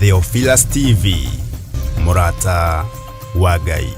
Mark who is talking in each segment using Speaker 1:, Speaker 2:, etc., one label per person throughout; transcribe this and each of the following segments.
Speaker 1: Theophilus TV, Murata wa Ngai.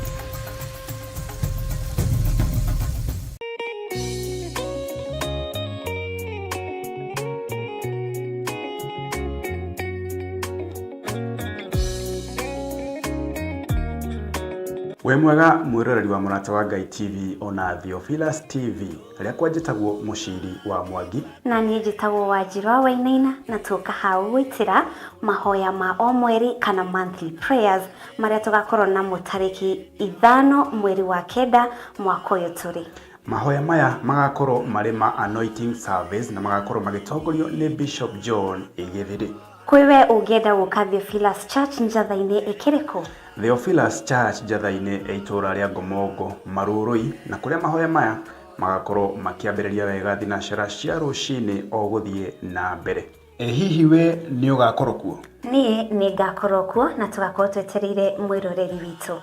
Speaker 2: We mwega mwiroreri wa Murata wa Ngai TV ona Theophilus TV aria kwanjitagwo muciri wa Mwangi
Speaker 3: na ni njitagwo Wanjirwa Wainaina na tuka hau gwitira mahoya ma o mweri kana monthly prayers maria tugakorwo na mutariki 5 mweri wa kenda mwaka uyu turi.
Speaker 2: Mahoya maya magakorwo mari ma anointing service na magakorwo magitongorio ni Bishop John Igithiri.
Speaker 3: Kwiwe ungenda guka Theophilus Church njathaini ikiriko?
Speaker 2: Theophilus Church njathaini eitura ria Ngomongo Marurui na kuria mahoya maya magakorwo makiambiriria wega thinashara cia rucini o guthie na mbere. Hihi we ni ugakorwo kuo?
Speaker 3: Nie ni ngakorwo kuo na tugakorwo twetereire mwiroreri witu.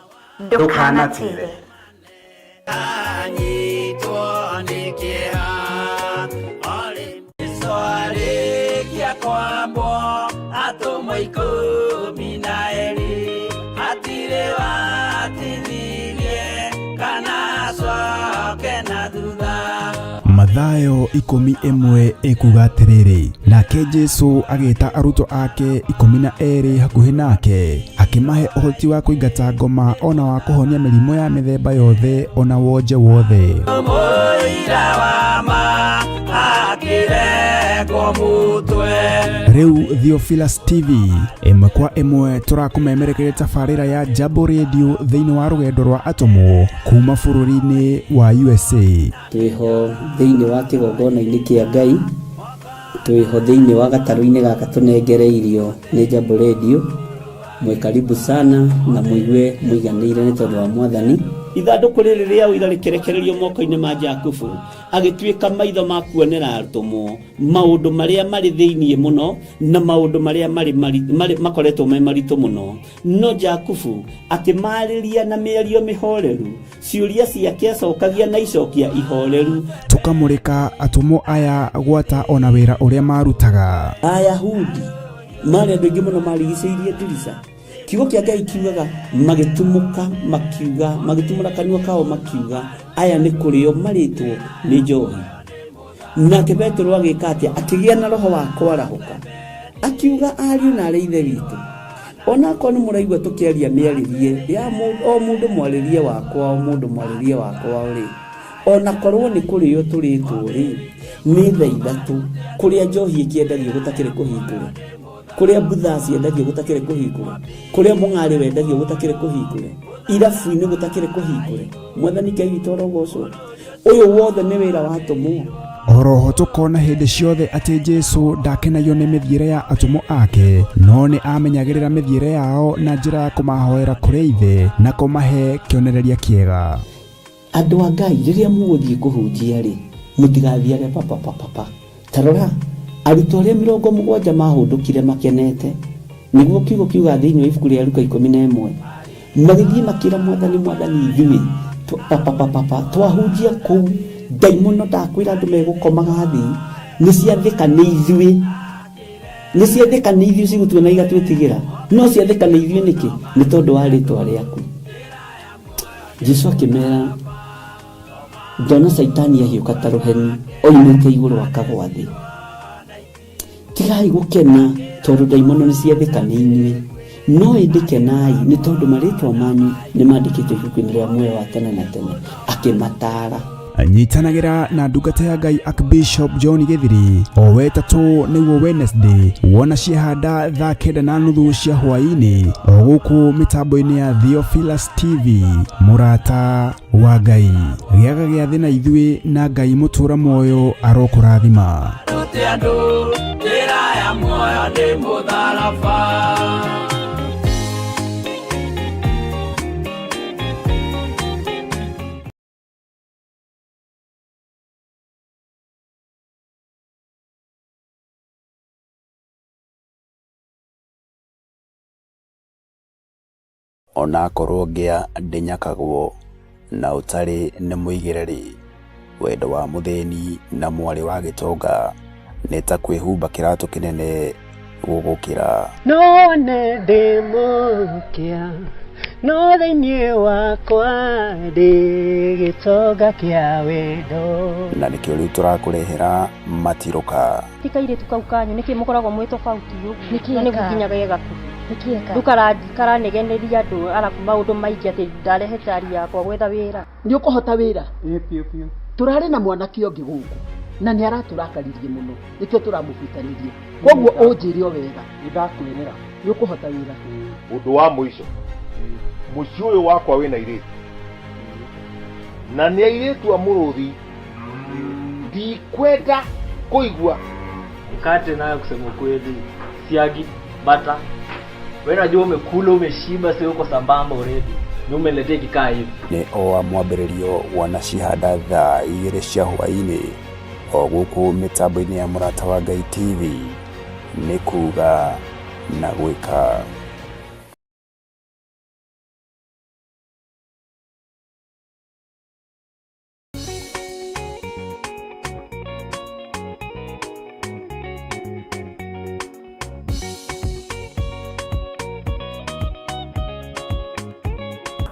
Speaker 3: Ndukanatire.
Speaker 4: Mathayo 11 ikuga atiriri, nake Jesu ageta aruto ake 12 hakuhi nake akimahe uhoti wa kuingata ngoma ona wa kuhonia mirimo ya mithemba yothe ona wonje wothe. Riu Theophilus TV imwe kwa imwe turakumemerekeria tafarira ya Jambo Radio thiini wa rugendo rwa atomo kuma bururi-ini wa USA.
Speaker 5: Twiho thiini wa kigongona-ini kia Ngai, twiho thiini wa gataru-ini gaka tunengereirio ni Jambo Radio. Mwe karibu sana na muigue muiganire ni tondu wa Mwathani. Ithanduku riri ria uira rikerekererio moko-ini ma Jakubu agituika maitho ma kuonera atumo maundu maria mari thiini muno na maundu maria mari makoretwo me maritu muno. No Jakubu akimariria na mĩario mĩhoreru, ciuria ciake acokagia na icokia ihoreru.
Speaker 4: Tukamurika atumo aya gwata ona wira uria marutaga.
Speaker 5: Ayahudi mari andu aingi muno marigicĩirie ndirica. Kiugo kia Ngai kiugaga magitumuka makiuga, magitumura kanua kao makiuga aya ni kurio maritwo ni njohi. Nake Petro agika atia akigia na roho wa kwarahuka akiuga ariu na ithe witu ona ko ni muraigwa tukiaria miaririe ya o mundu mwaririe wakwa, o mundu mwaririe wakwa uri ona korwo ni kurio turitwo ri ni thaa ithatu kuria njohi ikiendagio gutakire kuhingura, kuria butha ciendagio gutakire kuhingura, kuria mung'ari wendagio gutakire kuhingura, irabu-ini gutakire kuhingura. Mwathani Ngai witũ arogocwo. Uyu wothe ni wira wa atumo.
Speaker 4: Oroho tukona hindi ciothe ati Jesu ndakenagio ni mithiire ya atumo ake, no ni amenyagirira mithiire yao na njira ya kumahoera kuri ithe na kumahe kionereria kiega.
Speaker 5: Andu a Ngai riria muguthie kuhunjia ri mutigathiage papa. Tarora arutwo aria 70 mahundukire makenete niguo kiugo kiuga thiini wa ibuku ria Luka 11 magithie makira Mwathani ithui papa twahunjia kuu daimono ndakwira andu megukomaga thi ni ciathika ni ithui cigutwe na igatwitigira no ciathika ni ithui niki ni tondu wa ritwa riaku. Jesu akimera ndona Saitani ahiuka ta ruheni oimite iguru akagwa thi. Tigai gukena tondu daimono ni ciathika ni inyui, no indikenai ni tondu maritwa manyu ni mandikitwo ibuku-ini ria muoyo wa tene na tene. Akimatara
Speaker 4: anyitanagira na ndungata ya Ngai Archbishop John Igithiri o wetatu niguo Wednesday wona ciehanda thaa 9:30 cia hwaini o guku mitambo-ini ya Theophilus TV. Murata wa Ngai giaga giathi na ithui na Ngai mutura moyo arokurathima.
Speaker 2: Ona korwo ngia ndinyakagwo na utari ni muigireri wendo wa mutheni na mwari wa gitonga neta kwihumba kiratu kinene
Speaker 4: gũgũkĩra.
Speaker 6: None ndĩmũkia no thĩinĩ wakwa ndĩ gĩtonga kĩa wendo.
Speaker 4: Na nĩkĩo rĩu tũrakũrehera matirũka.
Speaker 7: Tikairĩtu kau kanyu nĩkĩ mũkoragwo mwĩ tofauti ũguo na nĩguo nginya wega tu ndũkaranegeneria andũ arabu maũndũ maingĩ atĩ ndarehete ari yakwa gwetha wĩra.
Speaker 6: Nĩ ũkũhota wĩra? Piũ. Tũrarĩ na mwanake ũngĩ gũkũ na nĩ aratũrakaririe mũno nĩkĩo tũramũbutanĩrie. Koguo ũnjĩre o wega nĩndakwĩrĩra nĩ ũkũhota wĩra.
Speaker 8: Ũndũ wa mũico mũciĩ ũyũ wakwa wĩna airĩtu na nĩ airĩtu a mũrũthi, ndikwenda kũigua
Speaker 9: mkate nayo kusema kweli siagi bata. Wewe unajua umekula umeshiba, sio uko sambamba already. Ni umeletea kikaa hivi.
Speaker 4: Nĩ o mwambĩrĩrio wanacihanda thaa 2 cia hwaĩ-inĩ o gũkũ mĩtambo-inĩ ya Mũrata wa Ngai TV. Nĩ kuga na gwĩka.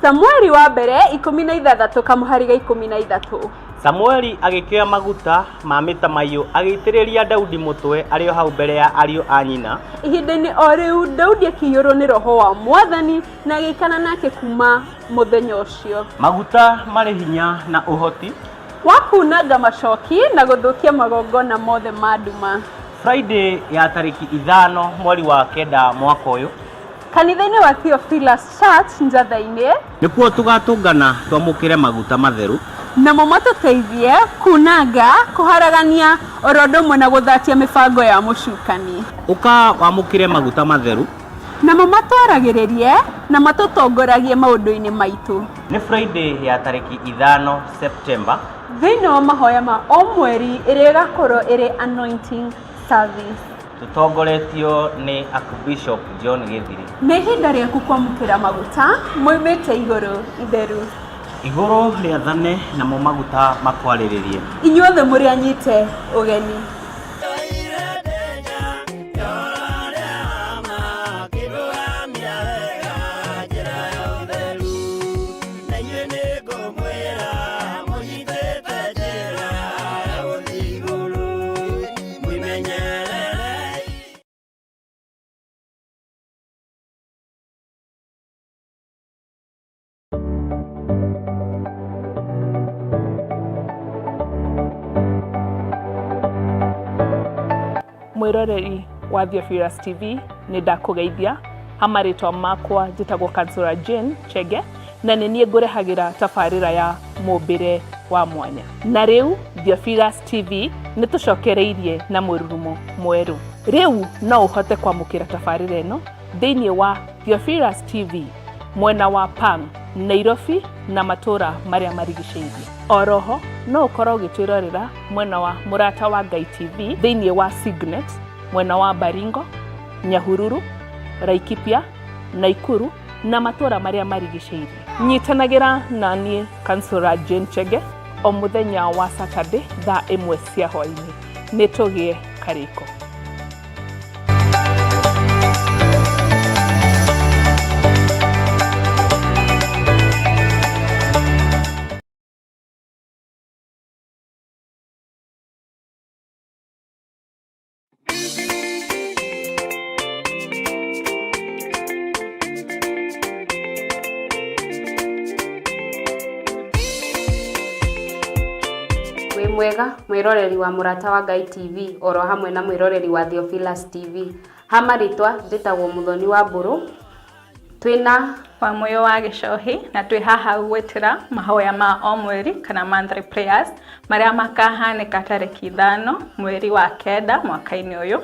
Speaker 10: Samueli wa mbere 16 kamuhari ga 13.
Speaker 9: Samueli agĩkĩra maguta ma mĩtamaiyũ agĩitĩrĩria Daudi mũtwe arĩ o hau mbere ya ariũ a nyina.
Speaker 10: Ihinda-inĩ o rĩu Daudi akĩiyũrwo nĩ roho wa Mwathani na agĩikana nake kuma mũthenya ũcio.
Speaker 9: Maguta marĩ hinya na ũhoti
Speaker 10: wa kunanga macoki na gũthũkia magongona mothe ma nduma.
Speaker 9: Friday ya tariki 5 mweri wa 9 mwaka ũyũ
Speaker 10: kanitha-inĩ wa Theophilus Church Njatha-inĩ
Speaker 9: nĩkuo tũgatũngana twamũkĩre maguta matheru
Speaker 10: namo matũteithie kunanga, kũharagania oro ũndũ ũmwe na gũthakia mĩbango ya mũcukani.
Speaker 9: Ũka wamũkĩre maguta matheru
Speaker 10: namo matwaragĩrĩrie na matũtongoragie maũndũ-inĩ maitũ.
Speaker 9: Nĩ Friday ya tariki 5 September
Speaker 10: thĩinĩ wa mahoya ma o mweri ĩrĩa ĩgakorwo ĩrĩ anointing service.
Speaker 9: Tutongoretio nĩ Archbishop John Githiri.
Speaker 10: Nĩ ihinda rĩaku kwamũkĩra maguta moimĩte igũrũ itheru.
Speaker 9: Igũrũ rĩathane namo maguta makwarĩrĩrie.
Speaker 10: Inyuothe mũrĩ anyite ũgeni. Mwĩroreri wa Theophilus TV nĩ ndakũgeithia. Hamarĩtwa makwa njĩtagwo Kansora Jane Chege na nĩ niĩ ngũrehagĩra tabarĩra ya mũmbĩre wa mwanya. Na rĩu Theophilus TV nĩ tũcokereirie na mũrurumo mwerũ. Rĩu no ũhote kwamũkĩra tabarĩra ĩno thĩinĩ wa Theophilus TV mwena wa Pang, Nairobi na matũra marĩa marigicĩirie. Oroho no ũkorwo ũgĩtwĩrorera mwena wa Mũrata wa Ngai TV thĩinĩ wa Signet, mwena wa Baringo, Nyahururu, Laikipia, Naikuru na matũra marĩa marigicĩirie. Nyitanagĩra na niĩ Kansora Jane Chege o mũthenya wa Saturday thaa 1 cia hwaĩ-inĩ. Nĩ tũgĩe karĩko. Mwega mwĩroreri wa Mũrata wa Ngai TV oro hamwe na mwĩroreri wa Theophilus TV. Hamaritwa ndĩtagwo Mũthoni wa Mbũrũ. Twĩna
Speaker 11: wa moyo wa Gĩcohi na twĩ haha gwĩtĩra mahoya ma o mweri kana monthly prayers marĩa makahanĩka tarĩki 5 mweri wa 9 mwaka-inĩ ũyũ,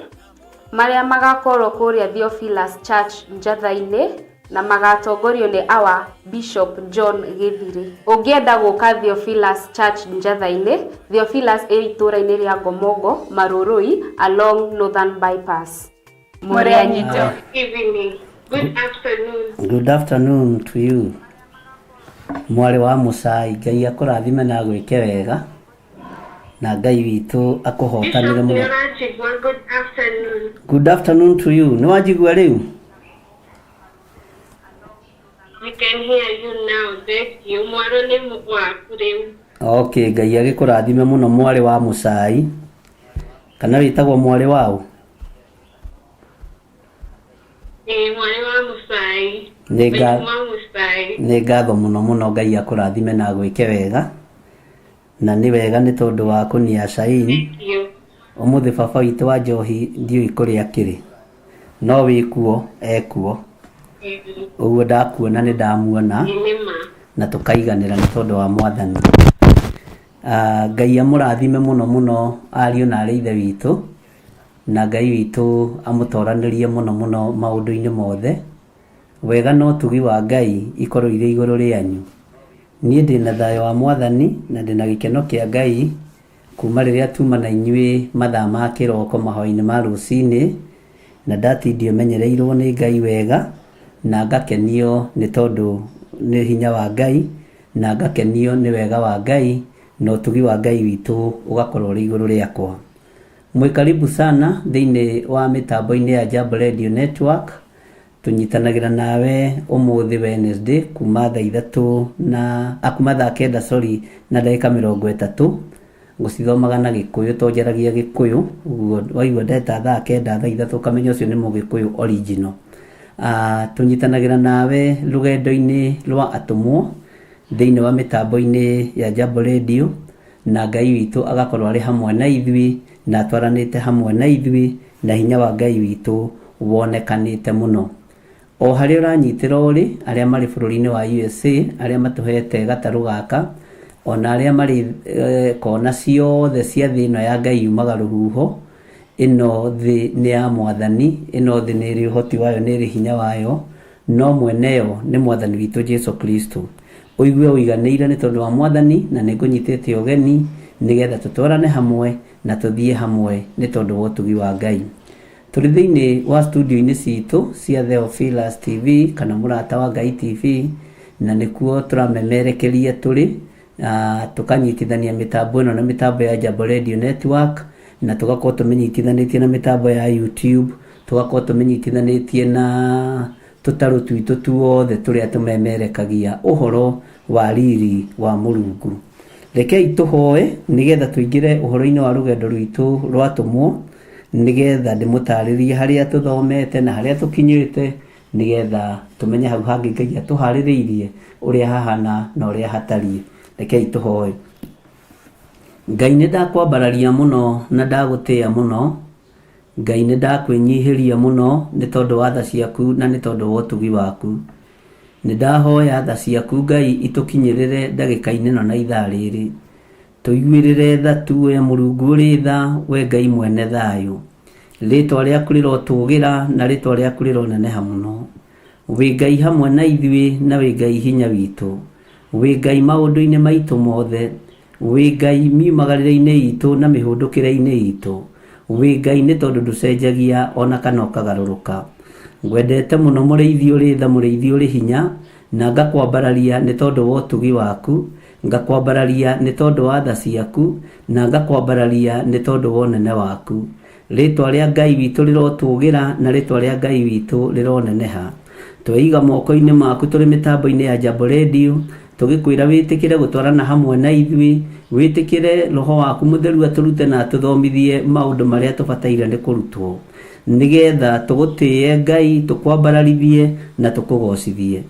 Speaker 3: marĩa magakorwo kũrĩa Theophilus Church Njatha-inĩ na magatongorio nĩ our Bishop John Githiri. Ũngĩenda gũka Theophilus Church Njatha-inĩ, Theophilus itũra-inĩ rĩa Ngomongo, Marũrũi along Northern Bypass.
Speaker 11: Mũrĩanyito.
Speaker 12: Good afternoon.
Speaker 5: Good afternoon to you. Mwarĩ wa Mũcai, Ngai akũrathime na gwĩke wega. na Ngai witũ akũhotanĩre
Speaker 12: Bishop
Speaker 5: mũno.
Speaker 12: Nyorachigwa, good afternoon.
Speaker 5: Good afternoon to you. Nĩ wanjigua rĩu?
Speaker 12: We can hear you now. Thank you. Mwaro nĩ waku rĩu.
Speaker 5: Okay, Ngai agĩkũrathime mũno mwarĩ wa Mũcai. Kana wĩtagwo mwarĩ wao?
Speaker 12: Mwari wa Mũcai.
Speaker 5: Nĩ ngatho mũno mũno, Ngai akũrathime na gwĩke wega. Na nĩ wega nĩ tondũ wa kũnia Shain. Ũmũthĩ baba witũ wa njohi ndiũĩ kũrĩa akĩrĩ. No wĩkuo, ekuo. Ũguo ndakuona nĩ ndamuona. Na tũkaiganĩra nĩ tondũ wa Mwathani. Ngai amũrathime mũno mũno ariũ na arĩ ithe witũ. Na Ngai witũ amũtoranĩrie mũno mũno maũndũ-inĩ mothe. Wega no tugi wa Ngai ikorwo irĩ igũrũ rĩanyu. Niĩ ndĩ na thayũ wa Mwathani na ndĩ na gĩkeno kĩa Ngai kuma rĩrĩa tuma na inyuĩ mathaa ma kĩroko mahoya-inĩ ma rũcinĩ, na ndatindio menyereirwo nĩ Ngai wega, na ngakenio nĩ tondũ nĩ hinya wa Ngai, na ngakenio nĩ wega wa Ngai, na ũtugi wa Ngai witũ ũgakorwo ũrĩ igũrũ rĩakwa. Mwĩ karibu sana thĩinĩ wa mĩtambo-inĩ ya Jambo Radio Network. Tunyitanagĩra nawe ũmũthĩ Wednesday kuma thaa 3 na kuma thaa 9 na ndagĩka 30 ngũcithomaga na Gĩkũyũ, tonjaragia Gĩkũyũ. Ũguo waigua ndeta thaa 9 thaa 3 ũkamenya ũcio nĩ Mũgĩkũyũ original. Tunyitanagĩra nawe rũgendo-inĩ rwa atũmwo thĩinĩ wa mĩtambo-inĩ ya Jambo Radio, na Ngai witũ agakorwo arĩ hamwe na ithuĩ na atwaranĩte hamwe na ithuĩ, na hinya wa Ngai witũ wonekanĩte mũno. O harĩa ũranyitĩra ũrĩ, arĩa marĩ bũrũri-inĩ wa USA, arĩa matũhete gatarũ gaka, ona arĩa marĩ kona ciothe cia thĩ ĩno ya Ngai yumaga rũhuho. Ĩno thĩ nĩ ya Mwathani, ĩno thĩ nĩ ĩrĩ ũhoti wayo, nĩ ĩrĩ hinya wayo, no mweneyo nĩ Mwathani witũ Jesu Kristo. Ũigue ũiganĩire nĩ tondũ wa Mwathani, na nĩ ngũnyitĩte ũgeni nĩgetha tũtwarane hamwe na tũthiĩ hamwe nĩ tondũ wa ũtugi wa Ngai. Tũrĩ thĩinĩ wa studio-inĩ citũ cia Theophilus TV kana Mũrata wa Ngai TV, na nĩkuo tũramemerekeria tũrĩ, tũkanyitithania mĩtambo ĩno na mĩtambo ya Jambo Radio Network, na tũgakorwo tũmĩnyitithanĩtie na mĩtambo ya YouTube, tũgakorwo tũmĩnyitithanĩtie na tũtarũ twitũ tuothe tũrĩa tũmemerekagia ũhoro wa riri wa Mũrungu. Rekei tũhoe nĩgetha tũingĩre ũhoro-inĩ wa rũgendo rwitũ rwatũmwo, nĩgetha ndĩmũtarĩrie harĩa tũthomete na harĩa tũkinyĩte, nĩgetha tũmenye hau hangĩ Ngai atũharĩrĩirie ũrĩa hahana na ũrĩa hatariĩ. Rekei tũhoe. Ngai nĩ ndakwambararia mũno na ndagũtĩĩa mũno. Ngai nĩ ndakwĩnyihĩria mũno nĩ tondũ wa tha ciaku na nĩ tondũ wa ũtugi waku. Nĩ ndahoya tha ciaku Ngai itũkinyĩrĩre ndagĩka-inĩ ĩno na ithaa rĩrĩ. Tũiguĩrĩre tha tu we Mũrungu ũrĩ tha, we Ngai mwene thayũ. Rĩĩtwa rĩaku rĩrotũũgĩra na rĩĩtwa rĩaku rĩroneneha mũno. Wĩ Ngai hamwe na ithuĩ na wĩ Ngai hinya witũ. Wĩ Ngai maũndũ-inĩ maitũ mothe. Wĩ Ngai miumagarĩre-inĩ itũ na mĩhũndũkĩre-inĩ itũ. Wĩ Ngai nĩ tondũ ndũcenjagia ona kana ũkagarũrũka. Ngwendete mũno mũrĩithi ũrĩ tha, mũrĩithi ũrĩ hinya, na ngakwambararia nĩ tondũ wa ũtugi waku, ngakwambararia nĩ tondũ wa tha ciaku, na ngakwambararia nĩ tondũ wa ũnene waku. Rĩĩtwa rĩa Ngai witũ rĩrotũũgĩra na rĩĩtwa rĩa Ngai witũ rĩroneneha. Tweiga moko-inĩ maku tũrĩ mĩtambo-inĩ ya Jambo Radio, tũgĩkwĩra wĩtĩkĩre gũtwarana hamwe na ithuĩ, wĩtĩkĩre Roho waku Mũtheru atũrute na atũthomithie maũndũ marĩa tũbataire nĩ kũrutwo, nĩgetha tũgũtĩe Ngai, tũkwambararithie na tũkũgocithie.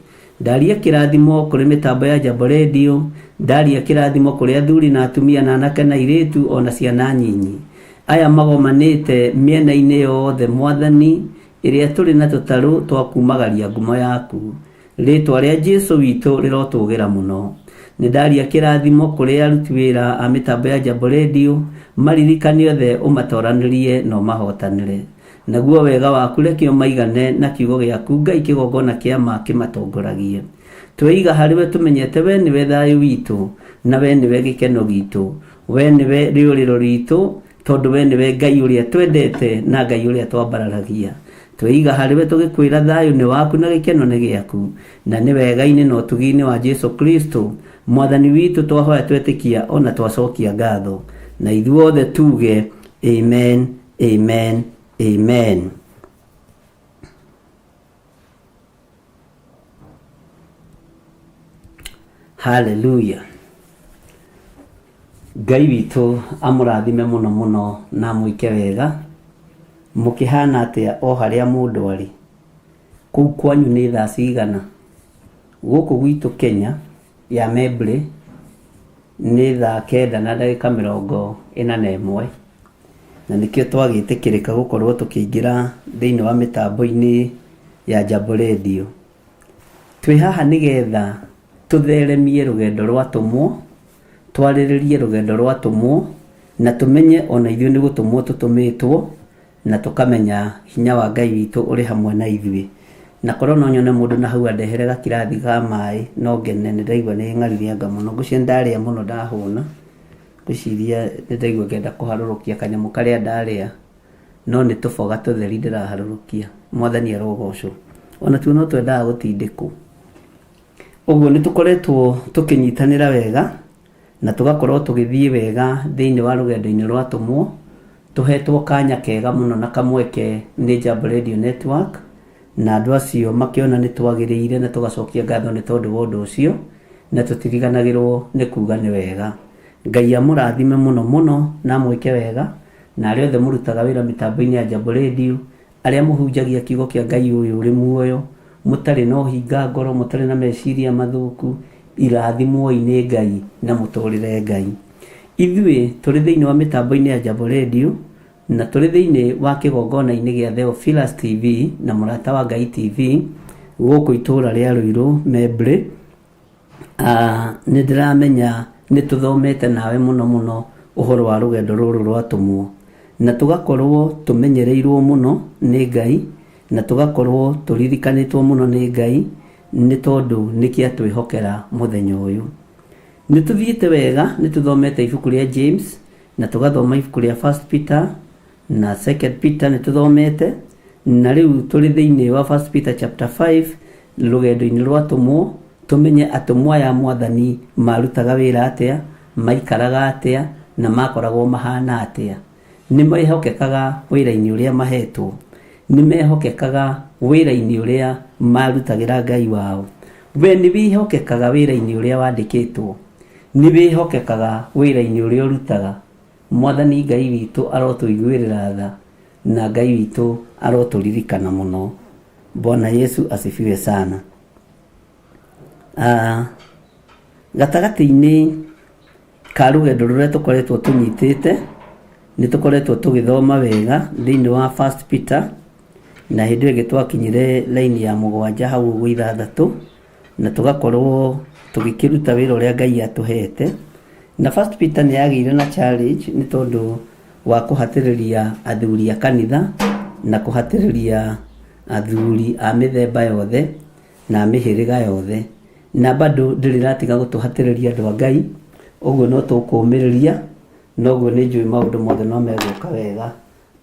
Speaker 5: Ndaria kĩrathimo kũrĩ mĩtambo ya Jambo Radio, ndaria kĩrathimo kũrĩ athuri na atumia na anake na airĩtu ona ciana nyinyi. Aya magomanĩte mĩena-inĩ yothe Mwathani, ĩrĩa tũrĩ na tũtarũ twa kumagaria ngumo yaku. Rĩĩtwa rĩa Jesu witũ rĩrotũũgĩra mũno. Nĩ ndaria kĩrathimo kũrĩ aruti wĩra a mĩtambo ya Jambo Radio, maririkane othe ũmatoranĩrie na ũmahotanĩre. Naguo wega waku reke maigane na kiugo gĩaku Ngai kĩgongona kĩa ma kĩmatongoragie. Tweiga harĩ we tũmenyete we nĩwe thayũ witũ, na we nĩwe gĩkeno gitũ, we nĩwe rĩũrĩro ritũ, tondũ we nĩwe Ngai ũrĩa twendete na Ngai ũrĩa twambararagia. Tweiga harĩ we tũgĩkwĩra thayũ nĩ waku na gĩkeno nĩ gĩaku, na nĩ wega-inĩ na ũtugi-inĩ wa Jesu Kristo Mwathani witũ. Twahoya twetĩkia ona twacokia ngatho na ithuothe tuge amen, amen, amen. Hallelujah. Ngai witũ amũrathime mũno mũno na mwĩke wega. Mũkĩhana atĩa o harĩa mũndũ arĩ? Kũu kwanyu nĩ thaa cigana? Gũkũ gwitũ Kenya ya Mebre nĩ thaa 9:41, na nĩkĩo twagĩtĩkĩrĩka gũkorwo tũkĩingĩra thĩinĩ wa mĩtambo-inĩ ya Jambo Radio. Twĩ haha nĩgetha tũtheremie rũgendo rwa tũmwo, twarĩrĩrie rũgendo rwa tũmwo, na tũmenye ona ithuĩ nĩ gũtũmwo tũtũmĩtwo, na tũkamenya hinya wa Ngai witũ ũrĩ hamwe na ithuĩ. Na korwo no nyone mũndũ na hau andehere gakirathi ga maĩ, no ngene, nĩ ndaigua nĩ ng'aririanga mũno. Ngũciria ndarĩa mũno ndahũna, ngũciria nĩ ndaigua ngenda kũharũrũkia kanyamũ karĩa ndarĩa, no nĩ tũboga tũtheri ndĩraharũrũkia. Mwathani arogocwo. Ona tuo no twendaga gũtindĩkwo. Ũguo nĩ tũkoretwo tũkĩnyitanĩra wega, na tũgakorwo tũgĩthiĩ wega thĩinĩ wa rũgendo-inĩ rwa tũmwo, tũhetwo kanya kega mũno na kamweke nĩ Jambo Radio Network, na andũ acio makĩona nĩ twagĩrĩire na tũgacokia ngatho nĩ tondũ wa ũndũ ũcio, na tũtiriganagĩrwo nĩ kuga nĩ wega. Ngai amũrathime mũno mũno na mwĩke wega, na arĩa othe mũrutaga wĩra mĩtambo-inĩ ya Jambo Radio, arĩa mũhunjagia kiugo kĩa Ngai ũyũ ũrĩ muoyo, mũtarĩ na ũhinga ngoro, mũtarĩ na meciria mathũku, irathimwo-i nĩ Ngai na mũtũrĩre Ngai. Ithuĩ tũrĩ thĩinĩ wa mĩtambo-inĩ ya Jambo Radio, na tũrĩ thĩinĩ wa kĩgongona-inĩ gĩa Theophilus TV na Mũrata wa Ngai TV gũkũ itũũra rĩa Ruiru Mebre. Nĩ ndĩramenya nĩ tũthomete nawe mũno mũno ũhoro wa rũgendo rũrũ rwa tũmwo, na tũgakorwo tũmenyereirwo mũno nĩ Ngai, na tũgakorwo tũririkanĩtwo mũno nĩ Ngai, nĩ tondũ nĩkĩ atwĩhokera mũthenya ũyũ. Nĩ tũthiĩte wega, nĩ tũthomete ibuku rĩa James, na tũgathoma ibuku rĩa 1 Peter na 2 Peter nĩ tũthomete, na rĩu tũrĩ thĩinĩ wa 1 Peter chapter 5 rũgendo-inĩ rwa tũmwo, tũmenye atũmwo aya Mwathani marutaga wĩra atĩa, maikaraga atĩa, na makoragwo mahana atĩa. Nĩ mehokekaga wĩra-inĩ ũrĩa mahetwo, nĩ mehokekaga wĩra-inĩ ũrĩa marutagĩra Ngai wao. We nĩ wĩhokekaga wĩra-inĩ ũrĩa wandĩkĩtwo, nĩ wĩhokekaga wĩra-inĩ ũrĩa ũrutaga. Mwathani Ngai witũ arotũiguĩrĩra tha, na Ngai witũ arotũririkana mũno. Bwana Yesu asifiwe sana. Gatagatĩ-inĩ ka rũgendo rũrĩa tũkoretwo tũnyitĩte, nĩ tũkoretwo tũgĩthoma wega thĩinĩ wa 1 Peter, na hĩndĩ ĩngĩ twakinyire laini ya 7 hau ũguo 6, na tũgakorwo tũgĩkĩruta wĩra ũrĩa Ngai atũhete. Na 1 Peter nĩ yagĩire na challenge nĩ tondũ wa kũhatĩrĩria athuri a kanitha na kũhatĩrĩria athuri a mĩthemba yothe na mĩhĩrĩga yothe, na bado ndĩrĩratiga gũtũhatĩrĩria andũ a Ngai. Ũguo no tũkũmĩrĩria, noguo nĩ njũĩ maũndũ mothe no megũka wega.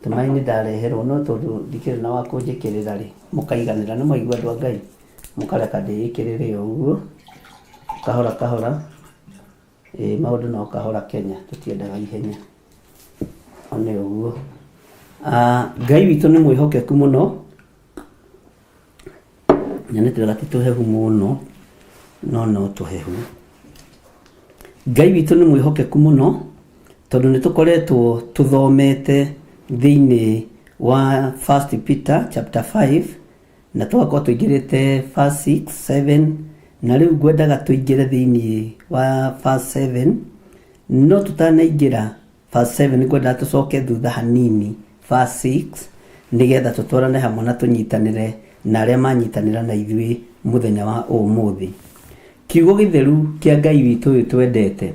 Speaker 5: Tũmaĩ nĩ ndareherwo, no tondũ ndikĩrĩ na wa kũnjĩkĩrĩra rĩ, mũkaiganĩra. Nĩ maigua andũ a Ngai, mũkareka ndĩĩkĩrĩre ũguo kahora kahora. Maũndũ no kahora Kenya, tũtiendaga ihenya. One ũguo. Ngai witũ nĩ mwĩhokeku mũno, na nĩ twĩga ti tũhehu mũno, no tũhehu. Ngai witũ nĩ mwĩhokeku mũno, tondũ nĩ tũkoretwo tũthomete thĩinĩ wa 1 Peter chapter 5, na tũgakorwo tũingĩrĩte verse 6, 7, na rĩu ngwendaga tũingĩre thĩinĩ wa verse 7, no tũtanaingĩra verse 7 ngwendaga tũcoke thutha hanini verse 6, nĩgetha tũtwarane hamwe na tũnyitanĩre na arĩa manyitanĩra na ithuĩ mũthenya wa ũmũthĩ. Kiugo gĩtheru kĩa Ngai witũ ũyũ twendete,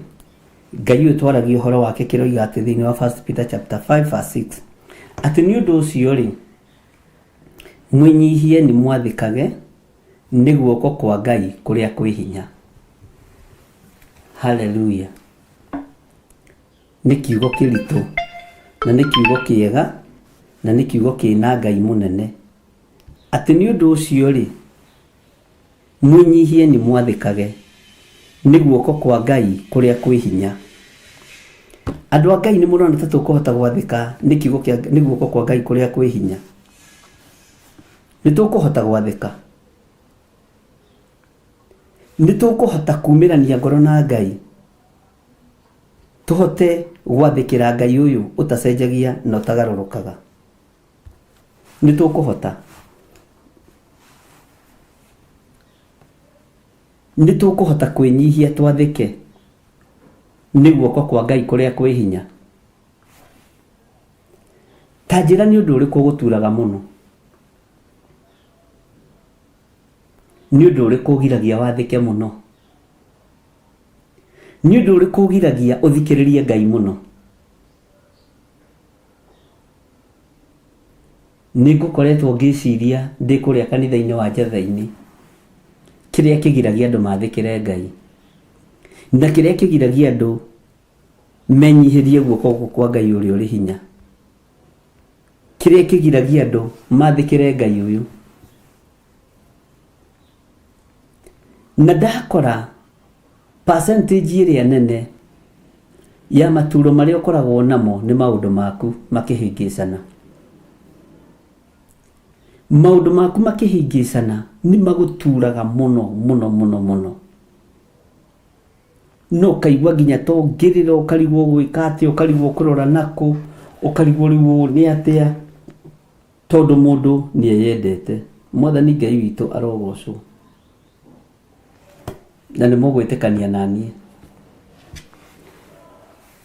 Speaker 5: Ngai ũyũ twaragia ũhoro wake kĩroiga atĩ thĩinĩ wa 1 Peter chapter 5 verse 6, atĩ nĩ ũndũ ũcio rĩ, mwĩnyihie nĩ mwathĩkage nĩ guoko kwa Ngai kũrĩa kwĩ hinya. Hallelujah. Nĩ kiugo kĩritũ, na nĩ kiugo kĩega, na nĩ kiugo kĩna Ngai mũnene. Atĩ nĩ ũndũ ũcio rĩ, mwĩnyihie nĩ mwathĩkage nĩ guoko kwa Ngai kũrĩa kwĩ hinya. Andũ a Ngai nĩ mũrona ta tũkũhota gwathĩka nĩ kiugo kĩa nĩ guoko kwa Ngai kũrĩa kwĩ hinya. Nĩ tũkũhota gwathĩka. Nĩ tũkũhota kuumĩrania ngoro na Ngai. Tũhote gwathĩkĩra Ngai ũyũ ũtacenjagia na ũtagarũrũkaga. Nĩ tũkũhota. Nĩ tũkũhota kwĩnyihia twathĩke nĩ guoko kwa Ngai kũrĩa kwĩ hinya. Ta njĩra nĩ ũndũ ũrĩkũ gũturaga mũno? Nĩ ũndũ ũrĩkũ ũgiragia wathĩke mũno? Nĩ ũndũ ũrĩkũ ũgiragia ũthikĩrĩrie Ngai mũno? Nĩ ngũkoretwo ngĩciria ndĩ kũrĩa kanitha-inĩ wa Njatha-inĩ kĩrĩa kĩgiragia andũ mathĩkĩre Ngai, na kĩrĩa kĩgiragia andũ menyihĩrie guoko kwa Ngai ũrĩa ũrĩ hinya, kĩrĩa kĩgiragia andũ mathĩkĩre Ngai ũyũ. Na ndakora percentage ĩrĩa nene ya maturo marĩa ũkoragwo namo nĩ maũndũ maku makĩhĩngĩcana. Maũndũ maku makĩhĩngĩcana nĩ magũturaga mũno mũno mũno mũno. No kaigua nginya to ngĩrĩra, ũkarigwo gwĩka atĩa, ũkarigwo kũrora nakũ, ũkarigwo rĩu nĩ atĩa, tondũ mũndũ nĩ eyendete. Mwathani Ngai witũ arogocwo. Na nĩ mũgwĩtĩkania na niĩ.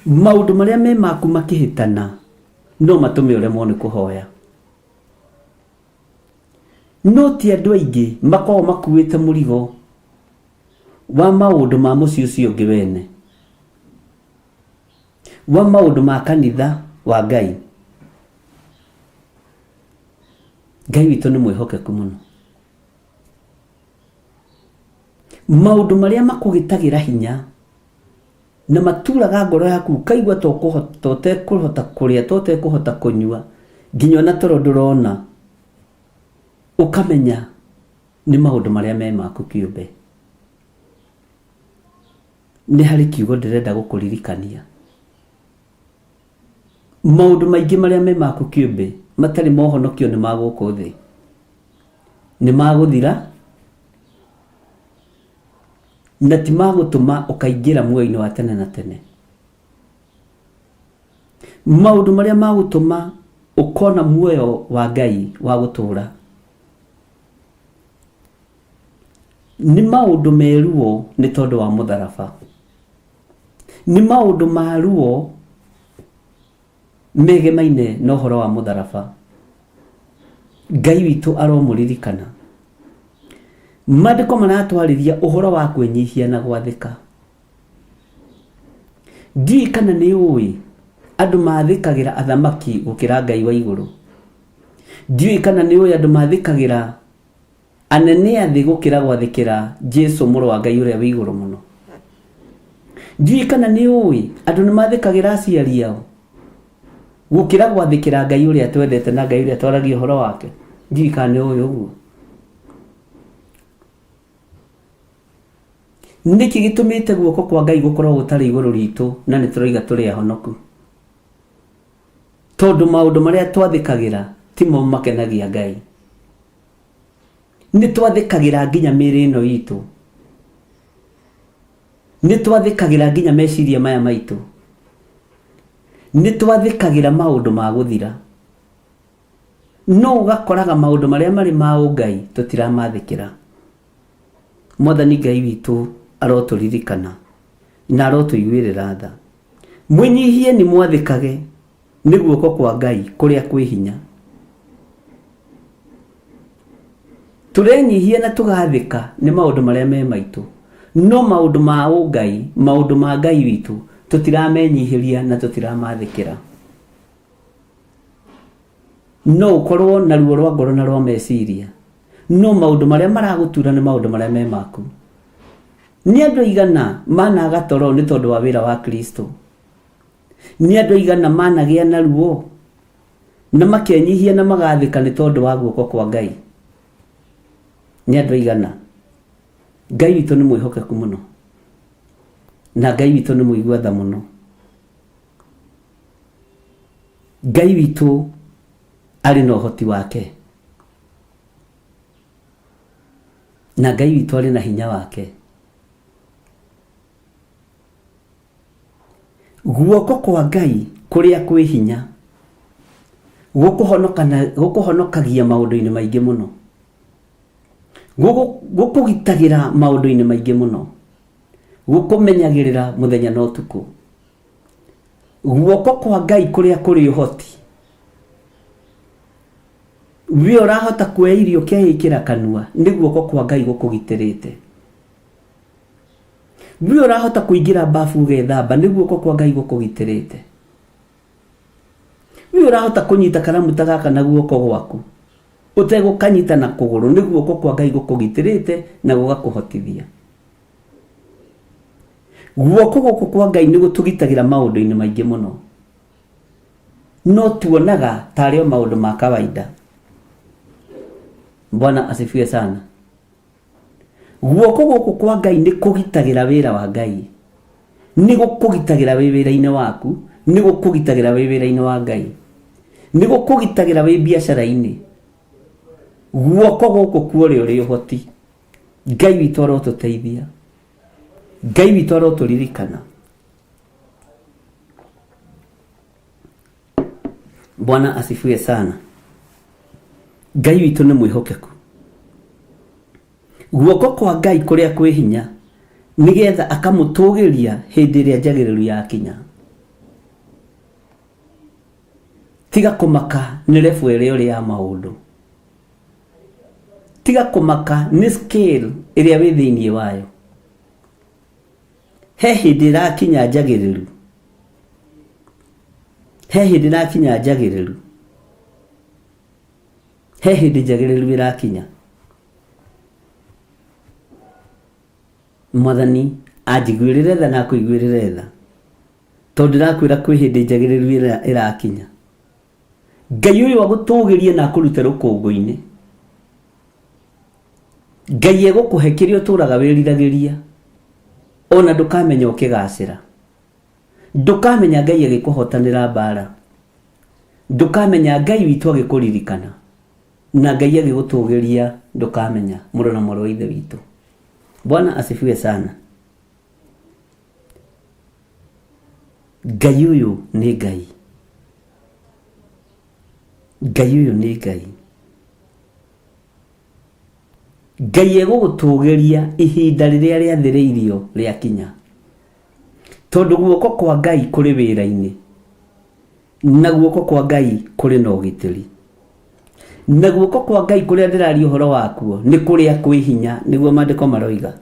Speaker 5: Maũndũ marĩa me maku makĩhĩtana no matũme ũremwo nĩ kũhoya. No ti andũ aingĩ makoragwo makuĩte mũrigo wa maũndũ ma mũciĩ ũcio ũngĩ wene, wa maũndũ ma kanitha wa Ngai. Ngai witũ nĩ mwĩhokeku mũno. Maũndũ marĩa makũgĩtagĩra hinya na maturaga ngoro yaku, kaigua to ũtekũhota kũrĩa, to ũtekũhota kũnyua, nginya ona toro ndũrona, ũkamenya nĩ maũndũ marĩa me maku kĩũmbe. Nĩ harĩ kiugo ndĩrenda gũkũririkania. Maũndũ maingĩ marĩa me maku kĩũmbe matarĩ mohonokio nĩ magũkũ thĩ, nĩ magũthira na ti magũtũma ũkaingĩra muoyo-inĩ wa tene na tene. Maũndũ marĩa magũtũma ũkona muoyo wa Ngai wa gũtũũra nĩ maũndũ meruo nĩ tondũ wa mũtharaba. Nĩ maũndũ maruo megemaine na ũhoro wa mũtharaba. Ngai witũ aromũririkana. Maandĩko maratwarĩria ũhoro wa kwĩnyihia na gwathĩka. Ndiũĩ kana nĩ ũĩ andũ mathĩkagĩra athamaki gũkĩra Ngai wa igũrũ. Ndiũĩ kana nĩ ũĩ andũ mathĩkagĩra anene a thĩ gũkĩra gwathĩkĩra Jesũ mũrũ wa Ngai ũrĩa wĩ igũrũ mũno. Ndiũĩ kana nĩ ũĩ andũ nĩ mathĩkagĩra aciari ao gũkĩra gwathĩkĩra Ngai ũrĩa twendete na Ngai ũrĩa twaragia ũhoro wake. Ndiũĩ kana nĩ ũĩ ũguo. Nĩkĩ gĩtũmĩte guoko kwa Ngai gũkorwo gũtarĩ igũrũ ritũ na nĩ tũroiga tũrĩ ahonoku? Tondũ maũndũ marĩa twathĩkagĩra timo makenagia Ngai. Nĩ twathĩkagĩra nginya mĩĩrĩ ĩno itũ. Nĩ twathĩkagĩra nginya meciria maya maitũ. Nĩ twathĩkagĩra maũndũ ma gũthira. No ũgakoraga maũndũ marĩa marĩ ma ũngai tũtiramathĩkĩra. Mwathani Ngai witũ arotũririkana na arotũiguĩrĩra tha. Mwĩnyihie nĩ mwathĩkage nĩ guoko kwa Ngai kũrĩa kwĩ hinya. Tũrenyihia na tũgathĩka nĩ maũndũ marĩa me maitũ. No maũndũ ma ũngai, maũndũ ma Ngai witũ tũtiramenyihĩria na tũtiramathĩkĩra. No ũkorwo na ruo rwa ngoro na rwa meciria, no maũndũ marĩa maragũtura nĩ maũndũ marĩa me maku. Nĩ andũ aigana managa toro nĩ tondũ wa wĩra wa Kristo? Nĩ andũ aigana managĩa na ruo na makenyihia na magathĩka nĩ tondũ wa guoko kwa Ngai? Nĩ andũ aigana? Ngai witũ nĩ mwĩhokeku mũno, na Ngai witũ nĩ mũigua tha mũno. Ngai witũ arĩ na ũhoti wake, na Ngai witũ arĩ na hinya wake. Guoko kwa Ngai kũrĩa kwĩ hinya gũkũhonokagia maũndũ-inĩ maingĩ mũno, gũkũgitagĩra maũndũ-inĩ maingĩ mũno, gũkũmenyagĩrĩra mũthenya na ũtukũ. Guoko kwa Ngai kũrĩa kũrĩ ũhoti, we ũrahota kuoya irio ũkĩhĩkĩra kanua, nĩ guoko kwa Ngai gũkũgitĩrĩte. We ũrahota kũingĩra bafu ũgethamba, nĩ guoko kwa Ngai gũkũgitĩrĩte. We ũrahota kũnyita karamu ta gaka na guoko gwaku ũtegũkanyita na kũgũrũ, nĩ guoko kwa Ngai gũkũgitĩrĩte na gũgakũhotithia. Guoko gũkũ kwa Ngai nĩ gũtũgitagĩra maũndũ-inĩ maingĩ mũno, no tuonaga tarĩ o maũndũ ma kawaida. Bwana asifiwe sana. Guoko gũkũ kwa Ngai nĩ kũgitagĩra wĩra wa Ngai, nĩ gũkũgitagĩra wĩ wĩra-inĩ waku, nĩ gũkũgitagĩra wĩ wĩra-inĩ wa Ngai, nĩ gũkũgitagĩra wĩ biacara-inĩ. Guoko gũkũ kuo ũrĩ ũhoti. Ngai witũ arotũteithia, Ngai witũ arotũririkana. Bwana asifiwe sana. Ngai witũ nĩ mwĩhokeku. Guoko kwa Ngai kũrĩa kwĩ hinya nĩgetha akamũtũgĩria hĩndĩ ĩrĩa njagĩrĩru yakinya. Tiga kũmaka nĩ level ĩrĩa ũrĩ ya maũndũ, tiga kũmaka nĩ scale ĩrĩa wĩ thĩinĩ wayo. He hĩndĩ ĩrakinya njagĩrĩru, he hĩndĩ ĩrakinya njagĩrĩru, he hĩndĩ njagĩrĩru ĩrakinya. Mwathani anjiguĩrĩre tha na kũiguĩrĩre tha, tondũ ndĩrakwĩra kwĩ hĩndĩ njagĩrĩru ĩrakinya. Ngai ũyũ agũtũgĩrie na akũrute rũkũngũ-inĩ. Ngai egũkũhe kĩrĩa ũtũraga wĩriragĩria, ona ndũkamenya ũkĩgacĩra, ndũkamenya Ngai agĩkũhotanĩra mbara, ndũkamenya Ngai witũ agĩkũririkana, na Ngai agĩgũtũgĩria ndũkamenya. Mũrũ na mwarĩ wa ithe witũ, Bwana asifiwe sana. Ngai ũyũ nĩ Ngai, Ngai ũyũ nĩ Ngai. Ngai egũgũtũgĩria ihinda rĩrĩa rĩathĩrĩirio rĩakinya, tondũ guoko kwa Ngai kũrĩ wĩra-inĩ, na guoko kwa Ngai kũrĩ na ũgitĩri, na guoko kwa Ngai kũrĩa ndĩraria ũhoro wakuo nĩ kũrĩa kwĩ hinya, nĩguo maandĩko maroiga.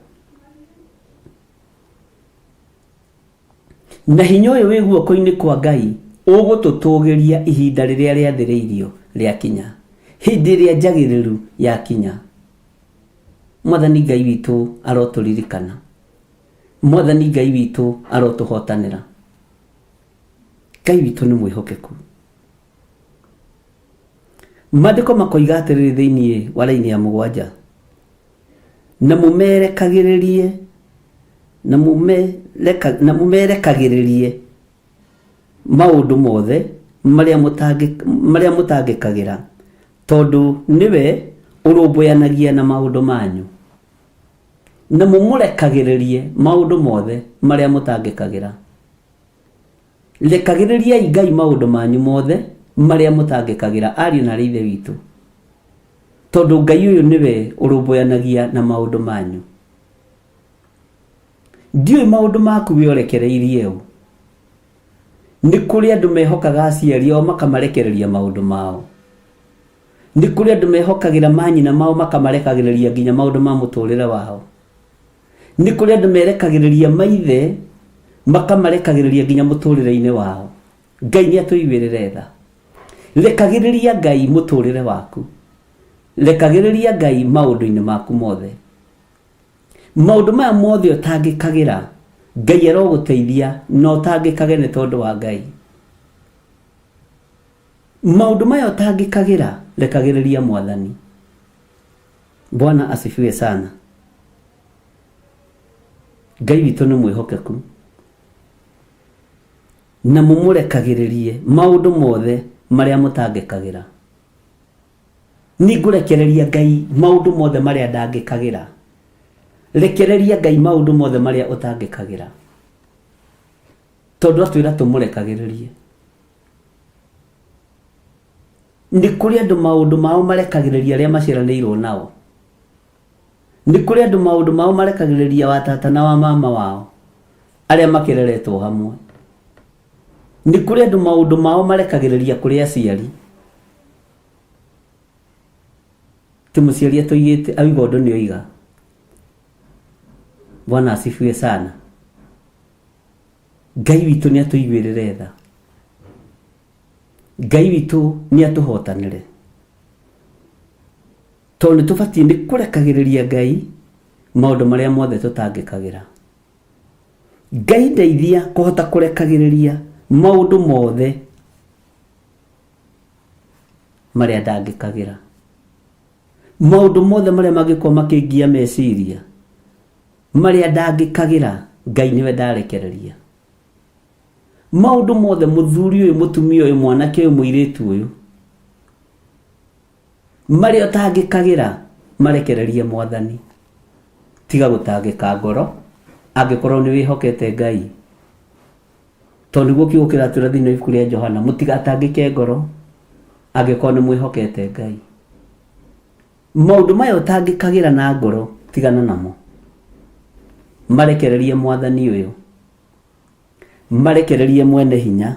Speaker 5: Na hinya ũyũ wĩ guoko-inĩ kwa Ngai ũgũtũtũgĩria ihinda rĩrĩa rĩathĩrĩirio rĩakinya, hĩndĩ ĩrĩa njagĩrĩru yakinya. Mwathani Ngai witũ arotũririkana, Mwathani Ngai witũ arotũhotanĩra. Ngai witũ nĩ mwĩhokeku. Maandĩko makoiga atĩrĩrĩ thĩinĩ wa raini ya 7, na mũmerekagĩrĩrie maũndũ mothe marĩa mũtangĩkagĩra, tondũ nĩwe ũrũmbũyanagia na maũndũ manyu. Na mũmũrekagĩrĩrie maũndũ mothe marĩa mũtangĩkagĩra. Rekagĩrĩriai Ngai maũndũ manyu mothe marĩa mũtangĩkagĩra, ariũ na ithe witũ, tondũ Ngai ũyũ nĩwe ũrũmbũyanagia na maũndũ manyu. Ndiũĩ maũndũ maku wĩorekereirie ũũ. Nĩ kũrĩ andũ mehokaga aciari ao makamarekereria maũndũ mao. Nĩ kũrĩ andũ mehokagĩra manyina mao makamarekagĩrĩria nginya maũndũ ma mũtũrĩre wao. Nĩ kũrĩ andũ merekagĩrĩria maithe makamarekagĩrĩria nginya mũtũrĩre-inĩ wao. Ngai nĩ atũiguĩrĩre tha. Rekagĩrĩria Ngai mũtũrĩre waku, rekagĩrĩria Ngai maũndũ-inĩ maku mothe. Maũndũ maya mothe ũtangĩkagĩra, Ngai arogũteithia na ũtangĩkage nĩ tondũ wa Ngai. Maũndũ maya ũtangĩkagĩra, rekagĩrĩria Mwathani. Bwana asifiwe sana. Ngai witũ nĩ mwĩhokeku. na mumurekagiririe maundu mothe maria mutangikagira. Ni ngurekereria Ngai maundu mothe maria ndangikagira. Rekereria Ngai maundu mothe maria utangikagira. Tondu atwira tumurekagiririe. Ni kuri andu maundu mao marekagiriria aria maciranirwo nao. Ni kuri andu maundu mao marekagiriria wa tata na wa mama wao aria makireretwo hamwe. Ni kuri andu maundu mao marekagiriria kuri aciari. Ti muciari atoigite awiga undu ni oiga. Bwana asifiwe sana. Ngai witu ni atuigwirire tha. Ngai witu ni atuhotanire. Tondu tubatie ni kurekagiriria Ngai maundu maria mothe tutangikagira. Ngai ndeithia kuhota kurekagiriria maundu mothe maria ndangikagira. Maundu mothe maria magikwa makingia meciria maria ndangikagira, Ngai niwe ndarekereria. Maundu mothe muthuri uyu mutumia uyu mwanake uyu muiritu uyu maria utangikagira, marekererie Mwathani. Tiga gutangika ngoro angikorwo ni wihokete Ngai. Tondu guo kiugo kiratwira thiini ibuku ria Johana, mutigatangike ngoro angikorwo ni mwihokete Ngai. Maundu maya utangikagira na ngoro, tigana namo. Marekererie Mwathani uyu. Marekererie mwene hinya.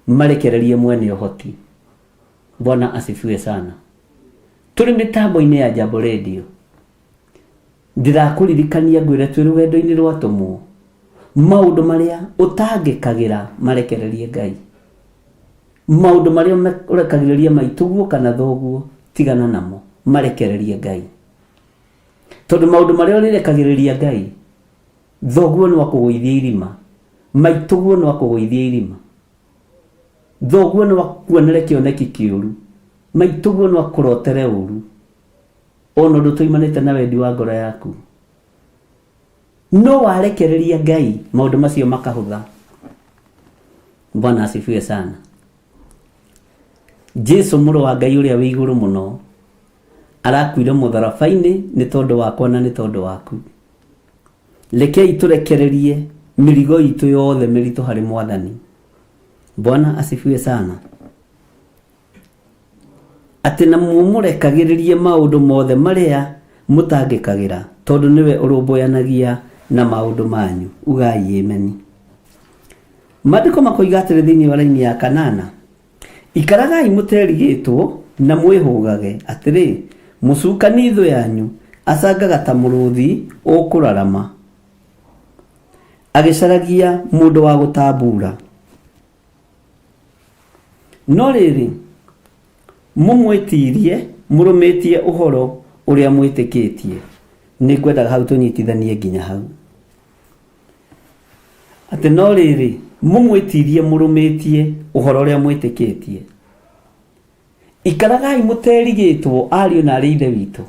Speaker 5: Marekererie mwene uhoti. Bwana asifiwe sana. Turi mitambo-ini ya Jambo Radio. Ndirakuririkania ngwire twi rugendo-ini rwa tumu. Maundu maria utangikagira, marekererie Ngai. Maundu maria urekagiriria maituguo kana thoguo, tigana namo. Marekererie Ngai. Tondu maundu maria urekagiriria Ngai, thoguo ni wakugwithia irima, maituguo ni wakugwithia irima. Thoguo ni wakuonere kioneki kiuru, maituguo ni wakurotere uru. Ono ndutuimanite na wendi wa ngoro yaku. No warekereria Ngai, maundu macio makahutha. Bwana asifiwe sana. Jesu muru wa Ngai uria wi iguru muno arakwire mutharabaini ni tondu wakwa na ni tondu waku. Rekei turekererie mirigo itu yothe miritu hari Mwathani. Bwana asifiwe sana. Ati na mumurekagiririe maundu mothe maria mutangikagira, tondu niwe urumboyanagia na maundu manyu. Ugai ameni. Maandiko makoiga atiri thiini wa laini ya 8, ikaragai muterigitwo na mwihugage atiri mucukani ithu yanyu acangaga ta muruthi ukurarama agicaragia mundu wa gutambura. No riri mumwitirie murumitie uhoro uria mwitikitie. Ni ngwendaga hau tunyitithanie nginya hau. Ati no riri mumwitirie murumitie uhoro uria mwitikitie. Ikaragai muterigitwo ariu na ari ithe witu.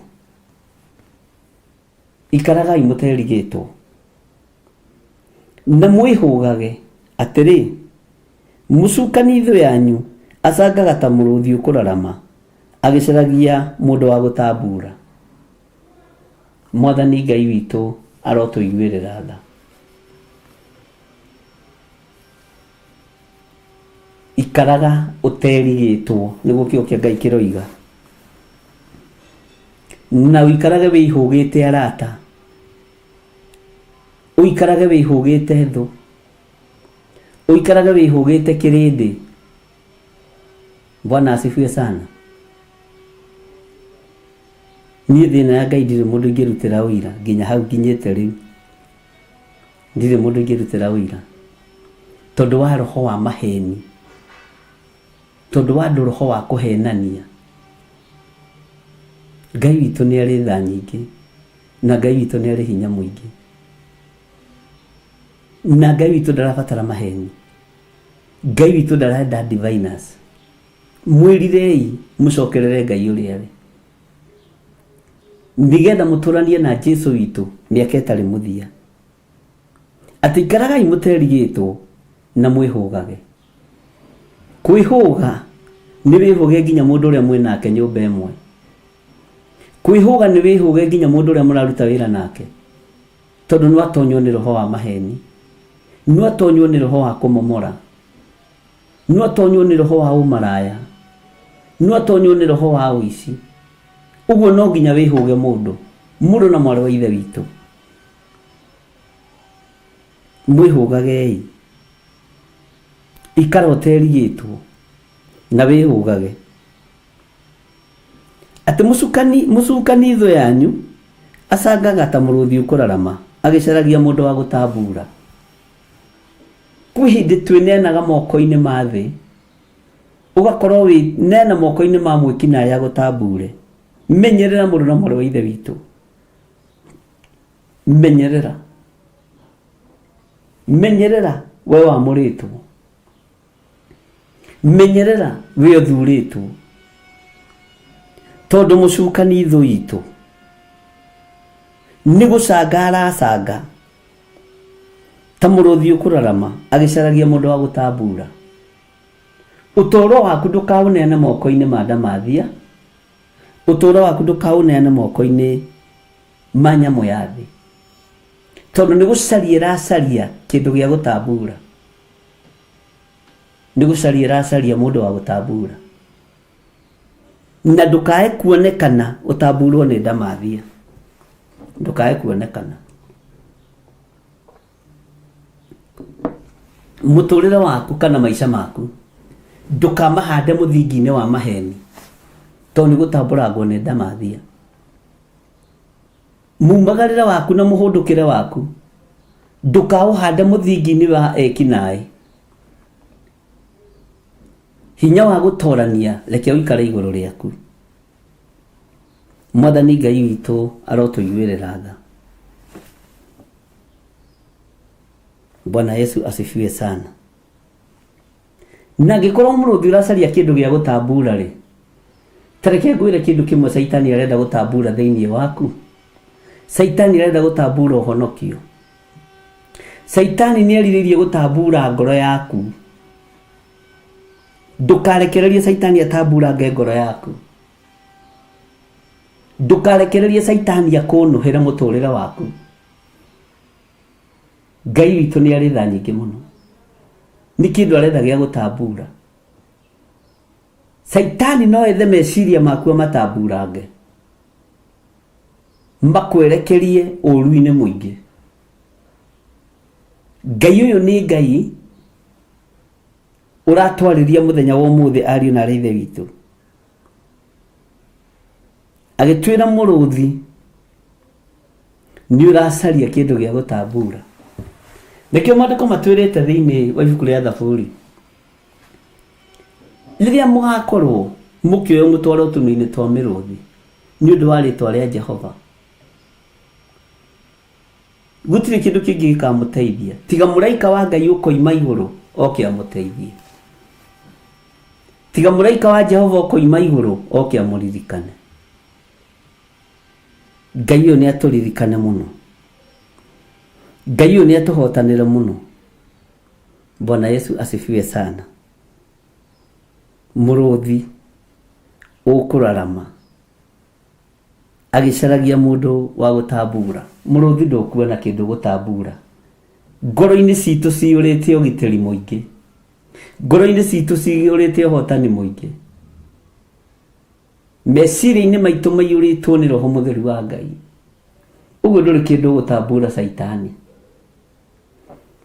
Speaker 5: Ikaragai muterigitwo na mwihugage atiri mucukani ithu yanyu acangaga ta muruthi ukurarama agicaragia mundu wa gutambura. Mwathani Ngai witu arotuiguirira tha. Ikaraga uterigitwo niguo kiugo kia Ngai kiroiga. Na uikarage wihugite arata. Uikarage wihugite thu. Uikarage wihugite kirindi. Bwana asifiwe sana. Ni thina ya Ngai ndire mundu ngirutira wira nginya hau nginyete riu. Ndire mundu ngirutira wira. Tondu wa roho wa maheni. Tondu wa roho wa kuhenania. Ngai witu ni ari tha nyingi na Ngai witu ni ari hinya muingi. Na Ngai witu ndarabatara maheni. Ngai witu ndarenda diviners. Mwirirei mucokerere Ngai uria ari. Nigetha muturanie na Jesu witu miaka itari muthia. Ati ikaragai muterigitwo na mwihũgage. Kwĩhũga nĩ wĩhũge nginya mũndũ ũrĩa mwĩ nake nyũmba ĩmwe. Kwĩhũga nĩ wĩhũge nginya mũndũ ũrĩa mũraruta wĩra nake, tondũ no atonywo nĩ roho wa maheni, no atonywo nĩ roho wa kũmomora, no atonywo nĩ roho wa ũmaraya, no atonywo nĩ roho wa ũici. Ũguo no nginya wĩhũge mũndũ na mwarĩ wa ithe witũ. Mwĩhũgagei, ikara ũterigĩtwo na wĩhũgage. Atĩ mũcukani thũ yanyu acangaga ta mũrũthi ũkũrarama agĩcaragia mũndũ wa gũtambuura. Kwĩ hĩndĩ twĩnenaga moko-inĩ ma thĩ, ũgakorwo nena moko-inĩ ma mwĩkinaĩ agũtambuure. Menyerera mũndũ na mwarĩ wa ithe witũ, menyerera we wamũrĩtwo, menyerera we ũthurĩtwo, tondũ mũcukani thũ itũ nĩ gũcanga aracanga ta mũrũthi ũkũrarama agĩcaragia mũndũ wa gũtambuura. Ũtũũro waku ndũkaũneane moko-inĩ ma ndamathia, ũtũũro waku ndũkaũneane moko-inĩ ma nyamũ ya thĩ, tondũ nĩ gũcaria ĩracaria kĩndũ gĩa gũtambuura, nĩ gũcaria ĩracaria mũndũ wa gũtambuura. Na ndũkae kuonekana ũtambuurwo nĩ ndamathia, ndũkae kuonekana. Mũtũũrĩre waku kana maica maku ndũkamahande mũthingi-inĩ wa maheni, tondũ nĩ gũtambũrangwo nĩ ndamathia. Mumagarĩre waku na mũhũndũkĩre waku ndũkaũhande mũthingi-inĩ wa ekinaĩ. Hinya wa gũtorania reke ũikare igũrũ rĩaku. Mwathani Ngai witũ arotũiguĩrĩra tha. Bwana Yesu asifiwe sana. Na angĩkorwo mũrũthi ũracaria kĩndũ gĩa gũtambuura rĩ, tareke ngwĩre kĩndũ kĩmwe Saitani arenda gũtambuura thĩinĩ waku. Saitani arenda gũtambuura ũhonokio. Saitani nĩ erirĩirie gũtambuura ngoro yaku. Ndũkarekererie Saitani atambuurange ngoro yaku. Ndũkarekererie Saitani akũnũhĩre mũtũũrĩre waku. Ngai witũ nĩ arĩ tha nyingĩ mũno, nĩ kĩndũ arenda gĩa gũtambuura. Saitani no ethe meciria maku amatambuurange, makwerekerie ũũru-inĩ mũingĩ. Ngai ũyũ nĩ Ngai ũratwarĩria mũthenya wa ũmũthĩ ariũ na arĩ ithe witũ, agĩtwĩra mũrũthi nĩ ũracaria kĩndũ gĩa gũtambuura. Nĩkĩo maandĩko matwĩrĩte thĩinĩ wa ibuku rĩa Thaburi, rĩrĩa mũgakorwo mũkĩoywo mũtwarwo tũnua-inĩ twa mĩrũthi nĩ ũndũ wa rĩĩtwa rĩa Jehova, gũtirĩ kĩndũ kĩngĩ gĩkamũteithia tiga mũraika wa Ngai ũkoima igũrũ oke amũteithie, tiga mũraika wa Jehova ũkoima igũrũ oke amũririkane. Ngai ũyũ nĩ atũririkane mũno, Ngai ũyũ nĩ atũhotanĩre mũno. Bwana Yesu asifiwe sana. Mũrũthi ũkũrarama agĩcaragia mũndũ wa gũtambuura. Mũrũthi ndũkuona kĩndũ gũtambuura. Ngoro-inĩ citũ ciyũrĩte ũgitĩri mũingĩ, ngoro-inĩ citũ ciyũrĩte ũhotani mũingĩ, meciria-inĩ maitũ maiyũrĩtwo nĩ Roho Mũtheru wa Ngai. Ũguo ndũrĩ kĩndũ gũtambuura Saitani.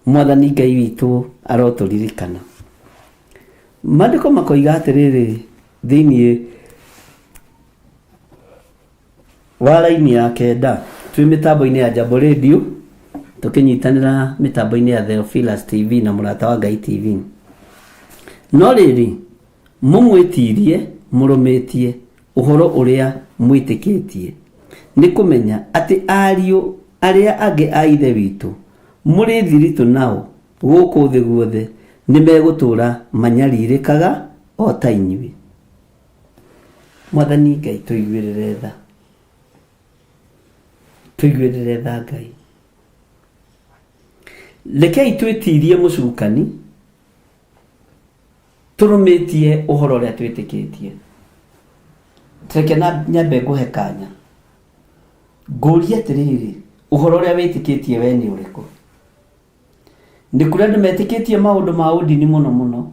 Speaker 5: Mwathani Ngai witũ arotũririkana. Maandĩko makoiga atĩrĩrĩ thĩinĩ wa raini ya 9 twĩ mĩtambo-inĩ ya Jambo Radio tũkĩnyitanĩra mĩtambo-inĩ ya Theophilus TV na Mũrata wa Ngai TV. No rĩrĩ mũmwĩtirie mũrũmĩtie ũhoro ũrĩa mwĩtĩkĩtie, nĩ kũmenya atĩ ariũ arĩa angĩ a ithe witũ mũrĩ thiritũ nao gũkũ thĩ guothe nĩ megũtũũra manyarirĩkaga o ta inyuĩ. Mwathani Ngai tũiguĩrĩre tha, tũiguĩrĩre tha Ngai. Rekei twĩtirie mũcukani turumitie uhoro uria twitikitie. Treke na nyambe nguhekanya nguria atiriri, uhoro uria witikitie we ni uriku? Ni kuri andu metikitie maundu ma udini muno muno,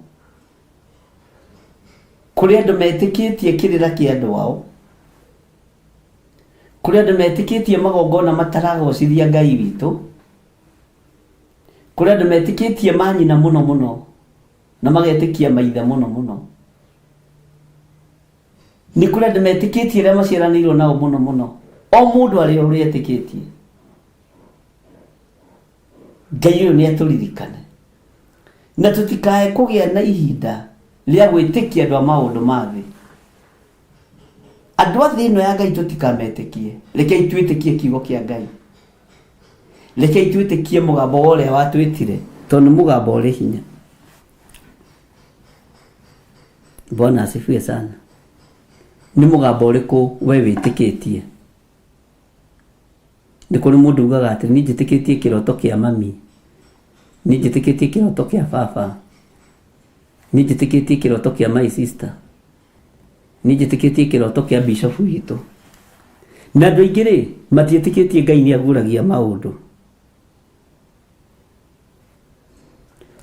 Speaker 5: kuri andu metikitie kirira kia andu ao, kuri andu metikitie magongona mataragocithia Ngai witu, kuri andu metikitie manyina muno muno na magetikia maithe muno muno, ni kuri andu metikitie aria maciaranirwo nao muno muno. O mundu ari uri etikitie, Ngai uyu ni aturirikane na tutikae kugia na ihinda ria gwitikia andu a maundu mathi. Andu a thino ya Ngai tutikametĩkie. Rekei twĩtĩkie kiugo kia Ngai. Rekei twĩtĩkie mugambo ũrĩa watwĩtire, tondũ mugambo ũrĩ hinya. Bwana asifiwe sana. Ni mugambo ũrĩkũ we wĩtĩkĩtie? Ni kuri mundu ugaga ati ni njĩtĩkĩtie kĩroto kia mami, ni njĩtĩkĩtie kĩroto kia baba, ni njĩtĩkĩtie kĩroto kia my sister, ni njĩtĩkĩtie kĩroto kia bishop witũ. Na andũ aingĩ rĩ matiĩtĩkĩtie Ngai ni aguragia maundu.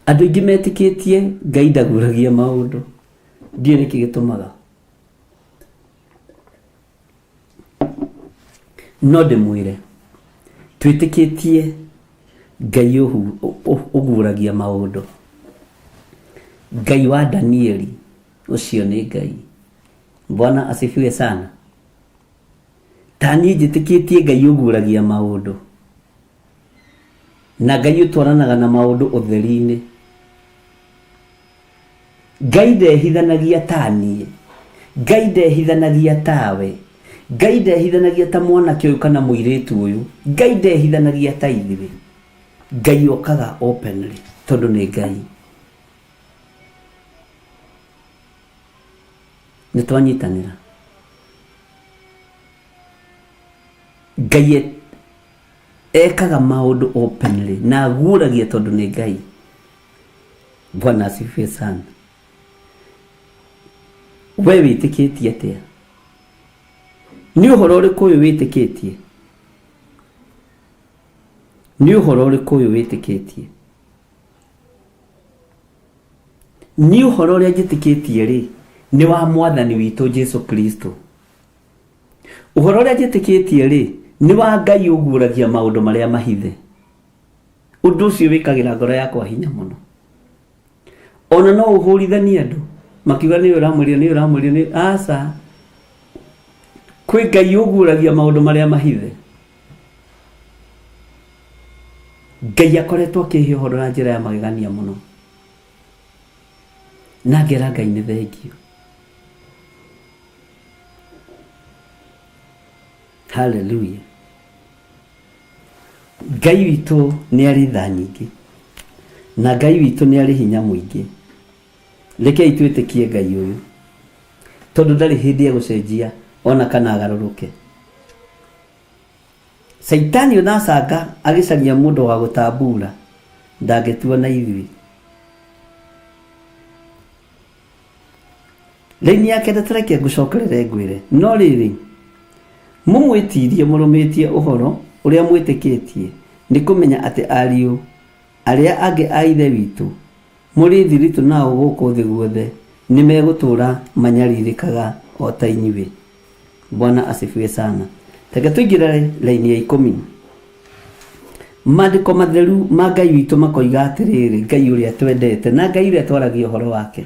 Speaker 5: Andũ aingĩ metĩkĩtie Ngai ndaguragia maundu. Ndiĩ nĩkĩ gĩtũmaga. No ndĩmwĩre twĩtĩkĩtie Ngai ũguragia maundu. Ngai wa Danieli ucio ni Ngai. Bwana asifiwe sana. Tani njĩtĩkĩtie Ngai ũguragia maundu, na Ngai ũtwaranaga na maundu ũtheri-inĩ. Ngai ndehithanagia taniĩ, Ngai ndehithanagia tawe, Ngai ndehithanagia ta mwanake ũyũ kana mũirĩtu ũyũ, Ngai ndehithanagia ta ithuĩ. Ngai okaga openly tondũ nĩ Ngai. Nĩtwanyitanĩra. Ngai ekaga maundu openly na aguragia tondũ nĩ Ngai. Bwana asifiwe sana. We wĩtĩkĩtie atĩa? Ni ũhoro ũrĩkũ ũyũ wĩtĩkĩtie? Ni ũhoro ũrĩkũ ũyũ wĩtĩkĩtie? Ni ũhoro ũrĩa njĩtĩkĩtie rĩ ni wa Mwathani witũ Jesu Kristo. Ũhoro ũrĩa njĩtĩkĩtie rĩ ni wa Ngai ũguragia maundu marĩa mahithe. Ũndũ ũcio wĩkagĩra ngoro yakwa hinya mũno. Ona no ũhũrithanie andũ makiuga nĩ ũramwĩria nĩ aca. Kwĩ Ngai ũguragia maundu marĩa mahithe. Ngai akoretwo akĩhe ũhoro na njĩra ya magegania mũno. Na ngera Ngai nĩ thengio. Hallelujah. Ngai witũ nĩ arĩ tha nyingĩ, na Ngai witũ nĩ arĩ hinya mũingĩ. Rekei twĩtĩkie Ngai ũyũ tondũ ndarĩ hĩndĩ egũcenjia ona kana agarũrũke. Saitani onacanga agĩcaria mũndũ wa gũtambura ndangĩtua na ithuĩ. Raini yake ndatareke ngũcokerere ngwĩre, no rĩrĩ mũmwĩtirie mũrũmĩtie ũhoro ũrĩa mwĩtĩkĩtie nĩ kũmenya atĩ ariũ arĩa angĩ a ithe witũ mũrĩ thiritũ nao gũkũ thĩ guothe nĩ megũtũũra manyarirĩkaga o ta inyuĩ. Bwana asifiwe sana. Teke tũingĩre raini ya 10. Maandĩko matheru ma Ngai witũ makoiga atĩrĩrĩ, Ngai ũrĩa twendete na Ngai ũrĩa twaragia ũhoro wake.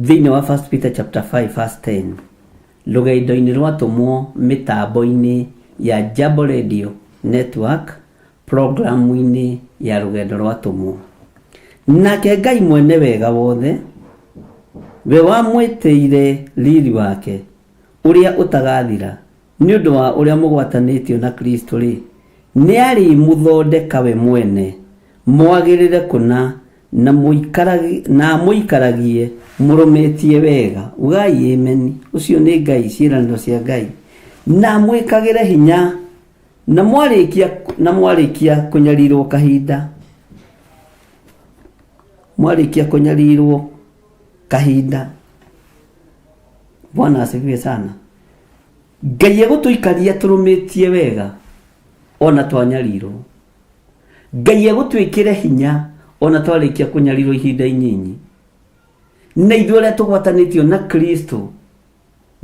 Speaker 5: Thĩinĩ wa 1 Peter chapter 5 verse 10. Rũgendo-inĩ rwatũmwo mĩtambo-inĩ ya Jambo Radio Network, programu-inĩ ya rũgendo rwatũmwo. Nake Ngai mwene wega wothe we wamwĩtĩire riri wake ũrĩa ũtagathira nĩ ũndũ wa ũrĩa mũgwatanĩtio na Kristo rĩ nĩ arĩ mũthondeka we mwene mwagĩrĩre kũna na mũikaragie mũrũmĩtie wega. Ugai amen. Ucio nĩ Ngai, ciĩranĩro cia Ngai. Na mwĩkagĩre hinya na mwarĩkia kũnyarirwo kahinda. Mwarĩkia kũnyarirwo kahinda. Bwana asifiwe sana. Ngai egutuikaria turumitie wega ona twanyarirwo. Ngai egutwikire hinya ona twarikia kunyarirwo ihinda inyinyi. Na ithuĩ arĩa tũgwatanĩtio na Kristo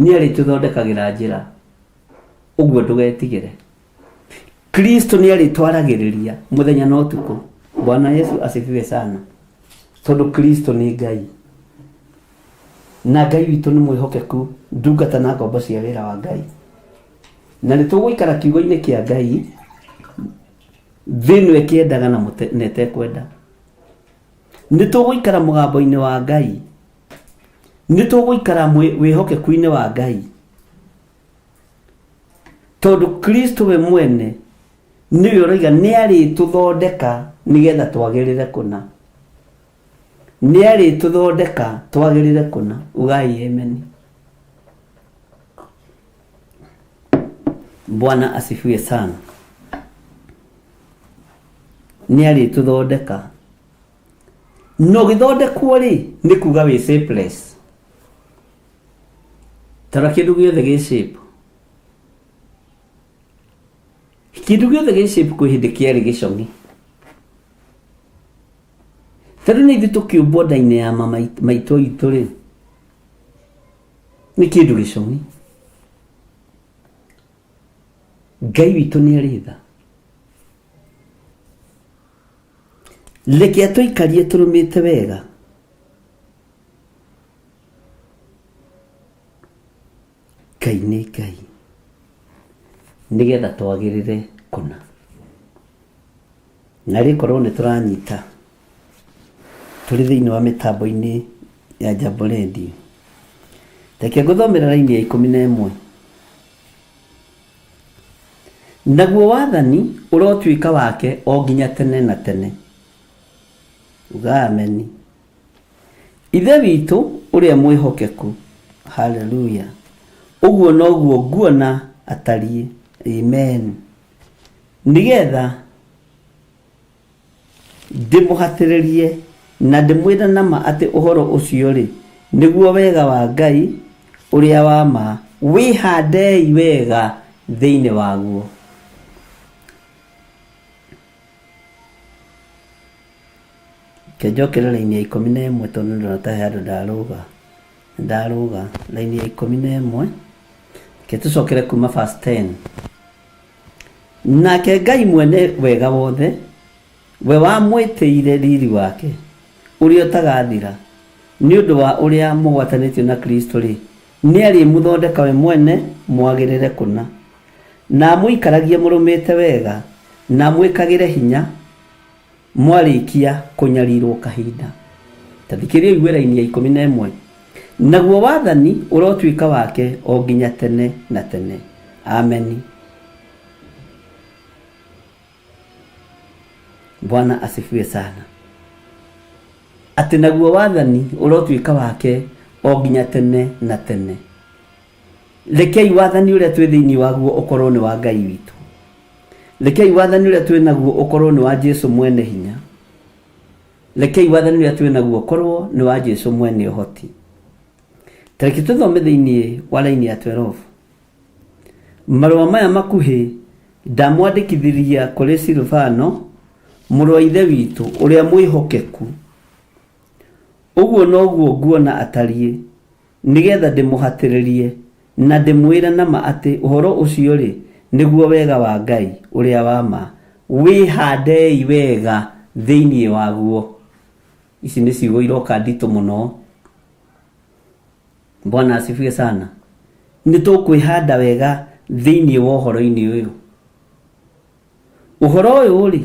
Speaker 5: nĩ arĩtũthondekagira njĩra. Ũguo ndũgetigĩre. Kristo nĩ arĩtwaragĩrĩria mũthenya na ũtukũ. Bwana Yesu asifiwe sana. Tondũ Kristo nĩ Ngai. Na Ngai witũ nĩ mwĩhokeku, ndungata na ngombo cia wĩra wa Ngai. Na nĩ tũgũikara kiugo-inĩ kĩa Ngai thĩinĩ kĩendaga na mũtekwenda. Nĩ tũgũikara mũgambo-inĩ wa Ngai. Nĩ tũgũikara wĩhokeku-inĩ wa Ngai. Tondũ Kristo we mwene nĩwe ũroiga nĩ arĩtũthondeka nĩgetha twagĩrĩre kũna. Nĩ arĩtũthondeka twagĩrĩre kũna. Ugai amen. Bwana asifiwe sana. Nĩ arĩtũthondeka. No gĩthondekwo rĩ nĩ kuga wĩ shapeless. Tara kĩndũ gĩothe gĩ shape. Kĩndũ gĩothe gĩ shape kwĩ hĩndĩ kĩarĩ gĩcong'i. Tondũ nĩ ithuĩ tũkĩũmbwo nda-inĩ ya mama maitũ aitũ rĩ nĩ kĩndũ gĩcong'i. Ngai witũ nĩ arĩ tha. Reke atũikarie tũrũmĩte wega. Ngai nĩ Ngai. Nĩgetha twagĩrĩre kũna. Na rĩkorwo nĩ tũranyita tũrĩ thĩinĩ wa mĩtambo-inĩ ya Jambo Radio. Reke ngũthomera raini ya 11. Naguo wathani ũrotuĩka wake o nginya tene na tene. Uga ameni. Ithe witũ ũrĩa mwĩhokeku. Hallelujah. Ũguo noguo nguona atariĩ. Amen. Nĩgetha ndĩmũhatĩrĩrie na ndĩmwĩre nama atĩ ũhoro ũcio rĩ nĩguo wega wa Ngai ũrĩa wa ma wĩhandei wega thĩinĩ waguo. Kĩnjokera raini ya 11 tondũ ndĩratahe andũ ndarũga raini ya 11. Kĩtũcokere kuma verse 10. Nake Ngai mwene wega wothe we wamwĩtĩire riri wake ũrĩa ũtagathira nĩ ũndũ wa ũrĩa mũgwatanĩtio na Kristo rĩ nĩ arĩmũthondeka we mwene mwagĩrĩre kũna na mũikaragie mũrũmĩte wega na mwĩkagĩre hinya mwarĩkia kũnyarirwo kahinda. Tathikĩrĩria igue raini ya 11. Naguo wathani ũrotuĩka wake o nginya tene na tene. Amen. Bwana asifiwe sana. Atĩ naguo wathani ũrotuĩka wake o nginya tene na tene. Rekei wathani ũrĩa twĩ thĩinĩ waguo ũkorwo nĩ wa Ngai witũ. Rekei wathani ũrĩa twĩ naguo ũkorwo nĩ wa Jesũ mwene hinya. Rekei wathani ũrĩa twĩ naguo ũkorwo nĩ wa Jesũ mwene ũhoti. Tareke tũthome thĩinĩ wa raini ya 12. Marũa maya makuhĩ ndamwandĩkithiria kũrĩ Silvano mũrũ wa ithe witũ ũrĩa mwĩhokeku. Ũguo noguo nguona atariĩ nĩgetha ndĩmũhatĩrĩrie na ndĩmwĩre nama atĩ ũhoro ũcio rĩ nĩguo wega wa Ngai ũrĩa wa ma wĩhandei wega thĩinĩ waguo. Ici nĩ ciugo iroka nditũ mũno. Bwana asifiwe sana. Nĩ tũkwĩhanda wega thĩinĩ wa ũhoro-inĩ ũyũ. Ũhoro ũyũ rĩ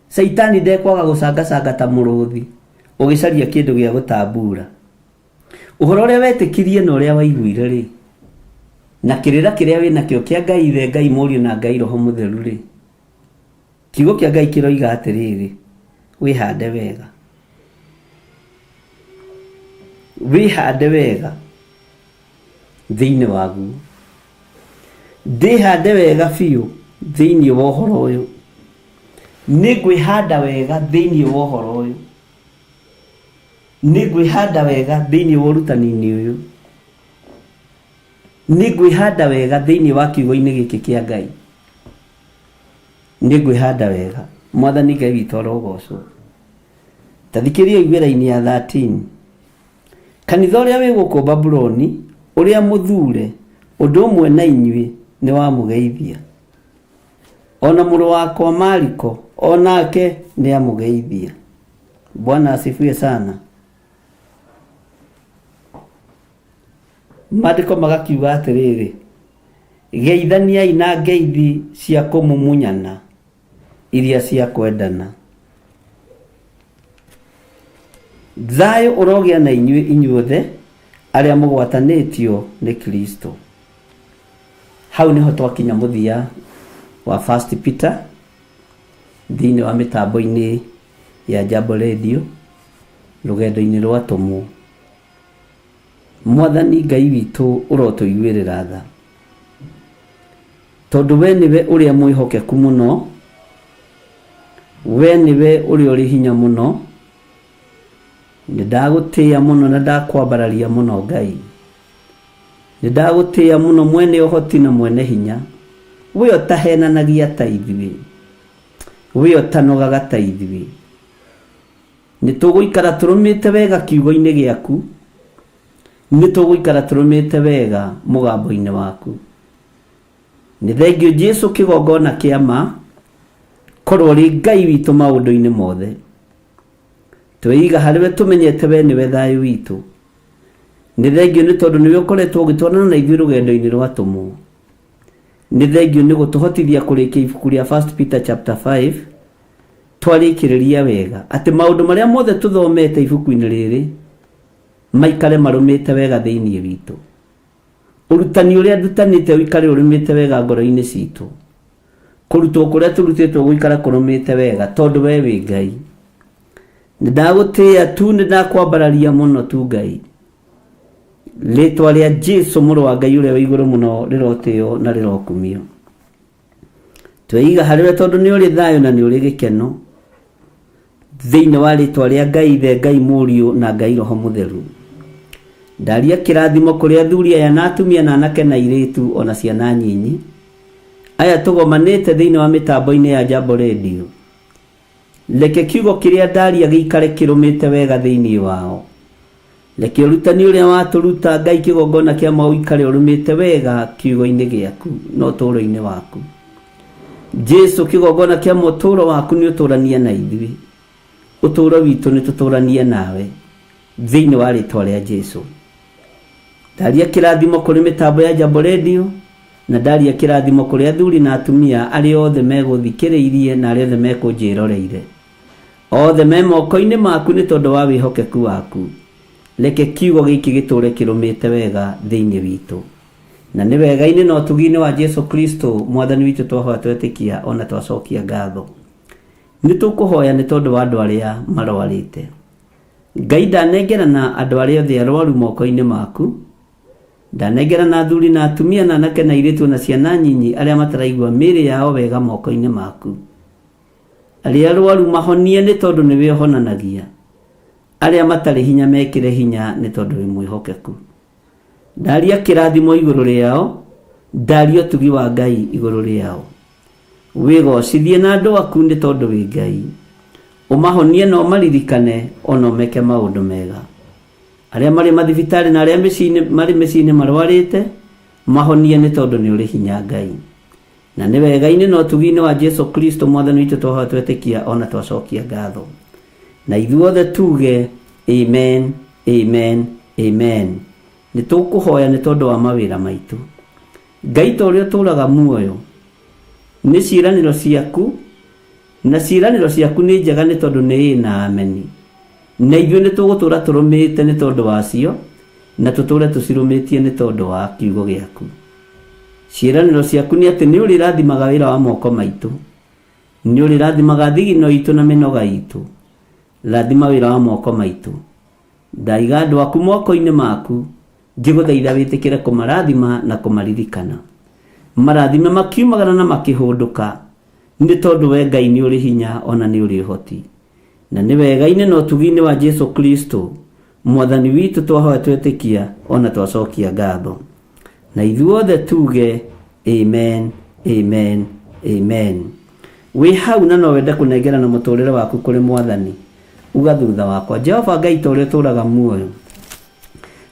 Speaker 5: Saitani ndekwaga gũcangacanga ta mũrũthi ũgĩcaria kĩndũ gĩa gũtambura. Ũhoro ũrĩa wetĩkirie na ũrĩa waiguire rĩ na kĩrĩra kĩrĩa wĩ nakĩo kĩa Ngai Ithe, Ngai Mũriũ na Ngai Roho Mũtheru rĩ, kiugo kĩa Ngai kĩroiga atĩrĩrĩ, wĩhande wega. Wĩhande wega thĩinĩ waguo. Ndĩhande wega biũ thĩinĩ wa ũhoro ũyũ. Nĩ ngwĩhanda wega thĩinĩ wa ũhoro ũyũ. nĩ ngwĩhanda wega thĩinĩ wa ũrutani-inĩ ũyũ, nĩ ngwĩhanda wega thĩinĩ wa kiugo-inĩ gĩkĩ kĩa Ngai, nĩ ngwĩhanda wega. Mwathani Ngai witũ arogocwo. Ta thikĩria igwĩra-inĩ ya 13, kanitha ũrĩa wĩ gũkũ Babuloni, ũrĩa mũthure ũndũ ũmwe na inyuĩ nĩ wamũgeithia, ona mũrũ wakwa Mariko onake nĩ amũgeithia. Bwana asifiwe sana. Maandĩko magakiuga atĩrĩrĩ, geithaniai na ngeithi cia kũmumunyana iria cia kwendana. Thayũ ũrogĩa na inyuĩ inyuothe arĩa mũgwatanĩtio nĩ Kristo. Hau nĩho twakinya mũthia wa 1 Peter thĩinĩ wa mĩtambo-inĩ ya Jambo Radio, rũgendo-inĩ rwa tũmũ. Mwathani Ngai witũ ũrotũiguĩrĩra tha, tondũ we nĩwe ũrĩa mwĩhokeku mũno, we nĩwe ũrĩa ũrĩ hinya mũno. Nĩndagũtĩĩa mũno na ndakwambararia mũno Ngai, nĩndagũtĩĩa mũno mwene ũhoti na mwene hinya, we ũtahenanagia ta ithuĩ, we ũtanogaga ta ithuĩ. Nĩtũgũikara tũrũmĩte wega kiugo-inĩ gĩaku, nĩtũgũikara tũrũmĩte wega mũgambo-inĩ waku. Nĩ thengio Jesũ kĩgongona kĩa ma, korwo rĩ Ngai witũ maũndũ-inĩ mothe. Tweiga harĩwe tũmenyete we nĩwe thayũ witũ. Nĩ thengio nĩ tondũ nĩwe ũkoretwo ũgĩtwarana na ithuĩ rũgendo-inĩ rwa tũmũ. Nĩ thengio nĩ gũtũhotithia kũrĩkia ibuku rĩa 1 Peter chapter 5, twarĩkĩrĩria wega atĩ maũndũ marĩa mothe tũthomete ibuku-inĩ rĩrĩ maikare marũmĩte wega thĩinĩ witũ. Ũrutani ũrĩa ndutanĩte ũikare ũrũmĩte wega ngoro-inĩ citũ. Kũrutwo kũrĩa tũrutĩtwo gũikara kũrũmĩte wega tondũ we wĩ Ngai. Nĩndagũtĩĩa tu, nĩndakwambararia mũno tu Ngai. Rĩĩtwa rĩa Jesũ mũrũ wa Ngai ũrĩa wĩ igũrũ mũno rĩrotĩo na rĩrokumio. Tweiga harĩwe tondũ nĩ ũrĩ thayũ na nĩ ũrĩ gĩkeno thĩinĩ wa rĩĩtwa rĩa Ngai Ithe, Ngai Mũriũ na Ngai Roho Mũtheru. Ndaria kĩrathimo kũrĩ athuri aya na atumia na anake na airĩtu ona ciana nyinyi aya tũgomanĩte thĩinĩ wa mĩtambo-inĩ ya Jambo Radio. Reke kiugo kĩrĩa ndaria gĩikare kĩrũmĩte wega thĩinĩ wao. Reke ũrutani ũrĩa watũruta Ngai kĩgongona kĩa ma ũikare ũrũmĩte wega kiugo-inĩ gĩaku na ũtũũro-inĩ waku. Jesũ kĩgongona kĩa mũtũũro waku nĩ ũtũũranie na ithuĩ. Ũtũũro witũ nĩ tũtũũranie nawe thĩinĩ wa rĩĩtwa rĩa Jesũ. Ndaria kĩrathimo kũrĩ mĩtambo ya Jambo Radio, na ndaria kĩrathimo kũrĩ athuri na atumia arĩa othe megũthikĩrĩirie na arĩa othe mekũnjĩroreire. Othe me moko-inĩ maku nĩ tondũ wa wĩhokeku waku. Reke kiugo gĩkĩ gĩtũũre kĩrũmĩte wega thĩinĩ witũ. Na nĩ wega-inĩ na ũtugi-inĩ wa Jesũ Kristo Mwathani witũ twahoya twetĩkia ona twacokia ngatho. Nĩ tũkũhoya nĩ tondũ wa andũ arĩa marwarĩte. Ngai ndanengerana andũ arĩa othe arwaru moko-inĩ maku. Ndanengerana athuri na atumia na anake na airĩtu na ciana nyinyi arĩa mataraigua mĩĩrĩ yao wega moko-inĩ maku. Arĩa arwaru mahonie nĩ tondũ nĩwe ũhonanagia. Arĩa matarĩ hinya mekĩre hinya nĩ tondũ wĩ mwĩhokeku. Ndaria kĩrathimo igũrũ rĩao, ndaria ũtugi wa Ngai igũrũ rĩao. Wĩgocithie na andũ aku nĩ tondũ wĩ Ngai. Ũmahonie na ũmaririkane ona ũmeke maũndũ mega. Arĩa marĩ mathibitarĩ na arĩa marĩ mĩciĩ-inĩ marwarĩte, mahonie nĩ tondũ nĩ ũrĩ hinya Ngai. Na nĩ wega-inĩ na ũtugi-inĩ wa Jesũ Kristo Mwathani witũ twahoya twetĩkia ona twacokia ngatho. Na ithuothe tuge amen, amen, amen. Nĩ tũkũhoya nĩ tondũ wa mawĩra maitũ. Ngai ta ũrĩa ũtũũraga muoyo, nĩ ciĩranĩro ciaku, na ciĩranĩro ciaku nĩ njega nĩ tondũ nĩ na ameni. Na ithuĩ nĩ tũgũtũũra tũrũmĩte nĩ tondũ wacio, na tũtũũre tũcirũmĩtie nĩ tondũ wa kiugo gĩaku. Ciĩranĩro ciaku nĩ atĩ nĩ ũrĩrathimaga wĩra wa moko maitũ, nĩ ũrĩrathimaga thigino itũ na mĩnoga itũ. Rathima wĩra wa moko maitũ. Ndaiga andũ aku moko-inĩ maku, ngĩgũthaitha wĩtĩkĩre kũmarathima na kũmaririkana. Marathime makiumagara na makĩhũndũka nĩ tondũ we Ngai nĩ ũrĩ hinya ona nĩ ũrĩ ũhoti. Na nĩ wega-inĩ na ũtugi-inĩ wa Jesũ Kristo mwathani witũ twahoya twetĩkia ona twacokia ngatho, na ithuothe tuge amen, amen, amen. Wĩ hau na no wende kũnengerana mũtũrĩre waku kũrĩ mwathani, uga thutha wakwa: Jehova Ngai ta ũrĩa ũtũũraga muoyo,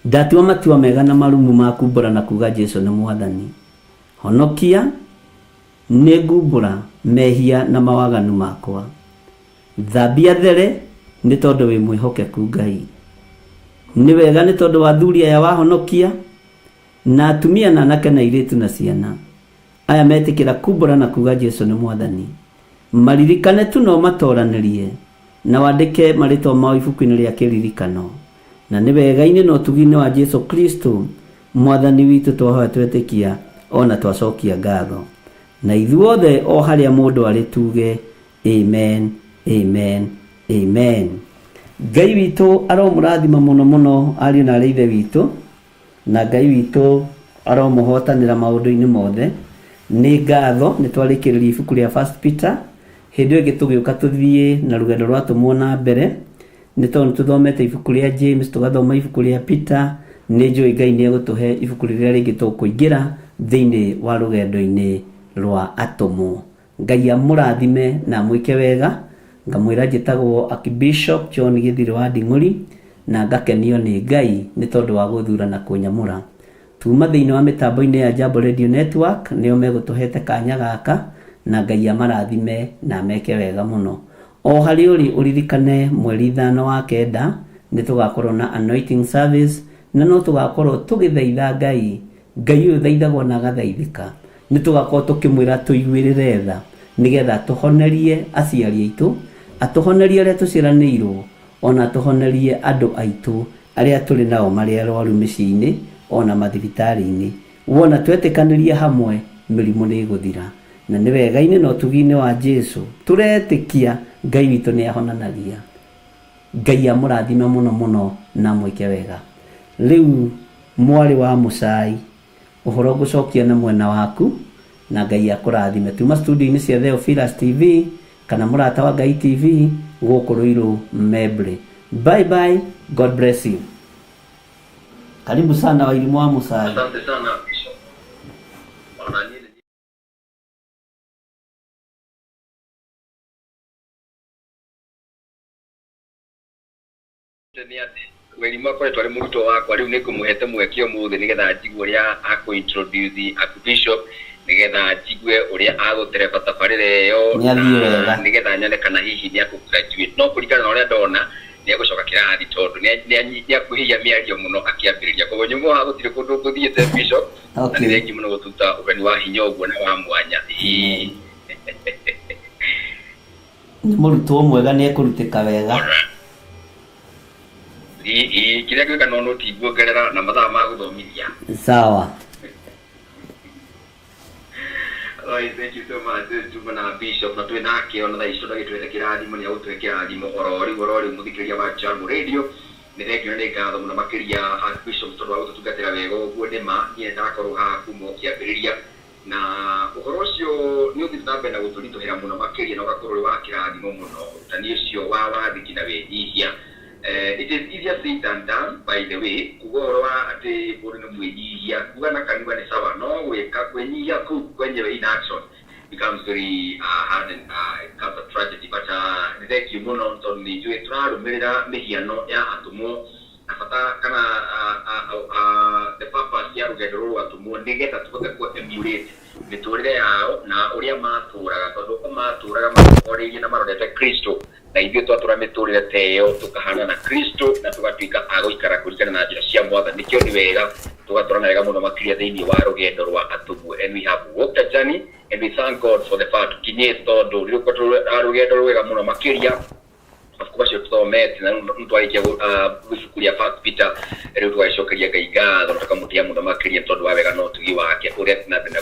Speaker 5: ndatua matua mega na marumu ma kumbũra na kuga Jesũ nĩ mwathani. Honokia, nĩ ngumbũra mehia na mawaganu makwa. Thambia there nĩ tondũ wĩ mwĩhokeku Ngai. Nĩ wega nĩ tondũ wa thuri aya wahonokia, na atumia na anake na airĩtu na ciana aya metĩkĩra kumbũra na kuga Jesũ nĩ mwathani. Maririkane tu no matoranĩrie na wandĩke marĩtwa mao ibuku-inĩ rĩa kĩririkano, na nĩ wega-inĩ na ũtugi-inĩ wa Jesũ Kristo mwathani witũ twahoya twetĩkia ona twacokia ngatho, na ithuothe o harĩa mũndũ arĩ tuge amen, amen, amen. Ngai witũ aromũrathima mũno mũno ariũ na ithe witũ, na Ngai witũ aromũhotanĩra maũndũ-inĩ mothe. Nĩ ngatho nĩ twarĩkĩrĩria ibuku rĩa 1 Peter. Hĩndĩ ĩngĩ tũgĩũka tũthiĩ na rũgendo rwatũmwo na mbere, nĩ tondũ tũthomete ibuku rĩa James, tũgathoma ibuku rĩa Peter. Nĩ njũĩ Ngai nĩ egũtũhe ibuku rĩrĩa rĩngĩ tũkũingĩra thĩinĩ wa rũgendo-inĩ rwa atũmwo. Ngai amũrathime na mwĩke wega. Ngamwĩra njĩtagwo Archbishop John Gĩthirĩ wa Nding'ũri, na ngakenio nĩ Ngai nĩ tondũ wa gũthura na kũnyamũra. Tuma thĩinĩ wa mĩtambo-inĩ ya Jambo Radio Network nĩo megũtũhete kanya gaka, na Ngai amarathime na meke wega mũno. O harĩ ũrĩ ũririkane mweri 5 wa kenda nĩ tũgakorwo na anointing service, na no tũgakorwo tũgĩthaitha Ngai. Ngai ũyũ thaithagwo na agathaithĩka. Nĩ tũgakorwo tũkĩmwĩra tũiguĩrĩre tha nĩgetha tũhonerie aciari aitũ, atũhonerie arĩa tũciaranĩirwo, ona tũhonerie andũ aitũ arĩa tũrĩ nao marĩ arwaru mĩciĩ-inĩ ona mathibitarĩ-inĩ. Wona twetĩkanĩria hamwe mĩrimũ nĩ ĩgũthira, na nĩ wega-inĩ na ũtugi-inĩ wa Jesũ tũretĩkia Ngai witũ nĩ ahonanagia. Ngai amũrathime mũno mũno na mwĩke wega. Rĩu mwarĩ wa mũcai, ũhoro gũcokia na mwena waku, na Ngai akũrathime. Tuma studio-inĩ cia Theophilus TV kana Mũrata wa Ngai TV gũkũ Ruiru Mebre. Bye bye, God bless you. Karibu sana Wairimu wa Mũcai.
Speaker 13: Asante sana Bishop. Wairimu akoretwo arĩ mũrutwo wakwa, rĩu nĩngũmũhete mweke ũmũthĩ nĩgetha njigue ũrĩa akũ-introduce Archbishop, nĩgetha njigue ũrĩa agũtereba tabarĩra ĩyo, na nĩgetha nyone kana hihi nĩ akũ-graduate. No kũringana na ũrĩa ndona nĩ egũcoka kĩrathi tondũ nĩ akuhĩia mĩario mũno akĩambĩrĩria. Koguo nyumo ha gũtirĩ kũndũ ngũthiĩte Bishop, na nĩ thengi mũno gũtuta ũgeni wa hinya ũguo na wa mwanya.
Speaker 5: Nĩ mũrutwo mwega, nĩ ekũrutĩka wega.
Speaker 13: Kĩrĩa gwĩka no tiguongerera na mathaa ma gũthomithia.
Speaker 5: Sawa.
Speaker 13: Thank you so much. Tuma na Bishop na twĩ nake ona thaa icio ndagĩtwete kĩrathimo, nĩ agũtũhe kĩrathimo oro rĩu mũthikĩrĩria wa Jambo Radio. Nĩ thengio nĩ ngatho mũno makĩria Archbishop tondũ wa gũtũtungatĩra wega ũguo. Nĩma niĩ ndakorwo haha kuma ũkĩambĩrĩria, na ũhoro ũcio nĩ ũthiĩte na mbere na gũtũritũhĩra mũno makĩria, na ũgakorwo ũrĩ wa kĩrathimo mũno. Ũrutani ũcio wa wathĩki na wĩnyihia. It is easier said than done, by the way. Kuga ũhoro wa atĩ mũndũ nĩ mwĩnyihia, kuga na kanua nĩ sawa, no gwĩka kwĩnyihia kũu kwenyewe in action becomes very hard and it becomes a tragedy. But nĩ thengio mũno tondũ nĩ njũĩ tũrarũmĩrĩra mĩhiano ya atũmwo, na bata kana the purpose ya rũgendo rũrũ atũmwo nĩgetha tũhote emulate mĩtũrĩre yao na ũrĩa matũraga, tondũ matũraga makorĩirie na marorete Kristo, na ithuĩ twatũra mĩtũrĩre ta ĩyo tũkahana na Kristo na tũgatuĩka a gũikara kũringana na njĩra cia Mwathani. Nĩkĩo nĩ wega tũgatũrana wega mũno makĩria thĩinĩ wa rũgendo rwa atũmwo, and we have walked a journey and we thank God for the fact kinyĩte tondũ rĩu rũgendo rwega mũno makĩria. Of course tũthomete na twarĩkia ibuku rĩa 1 Peter, rĩu tũgacokeria Ngai ngatho na tũkamũtia mũno makĩria tondũ wa wega na ũtugi wake ũrĩa tũnambere na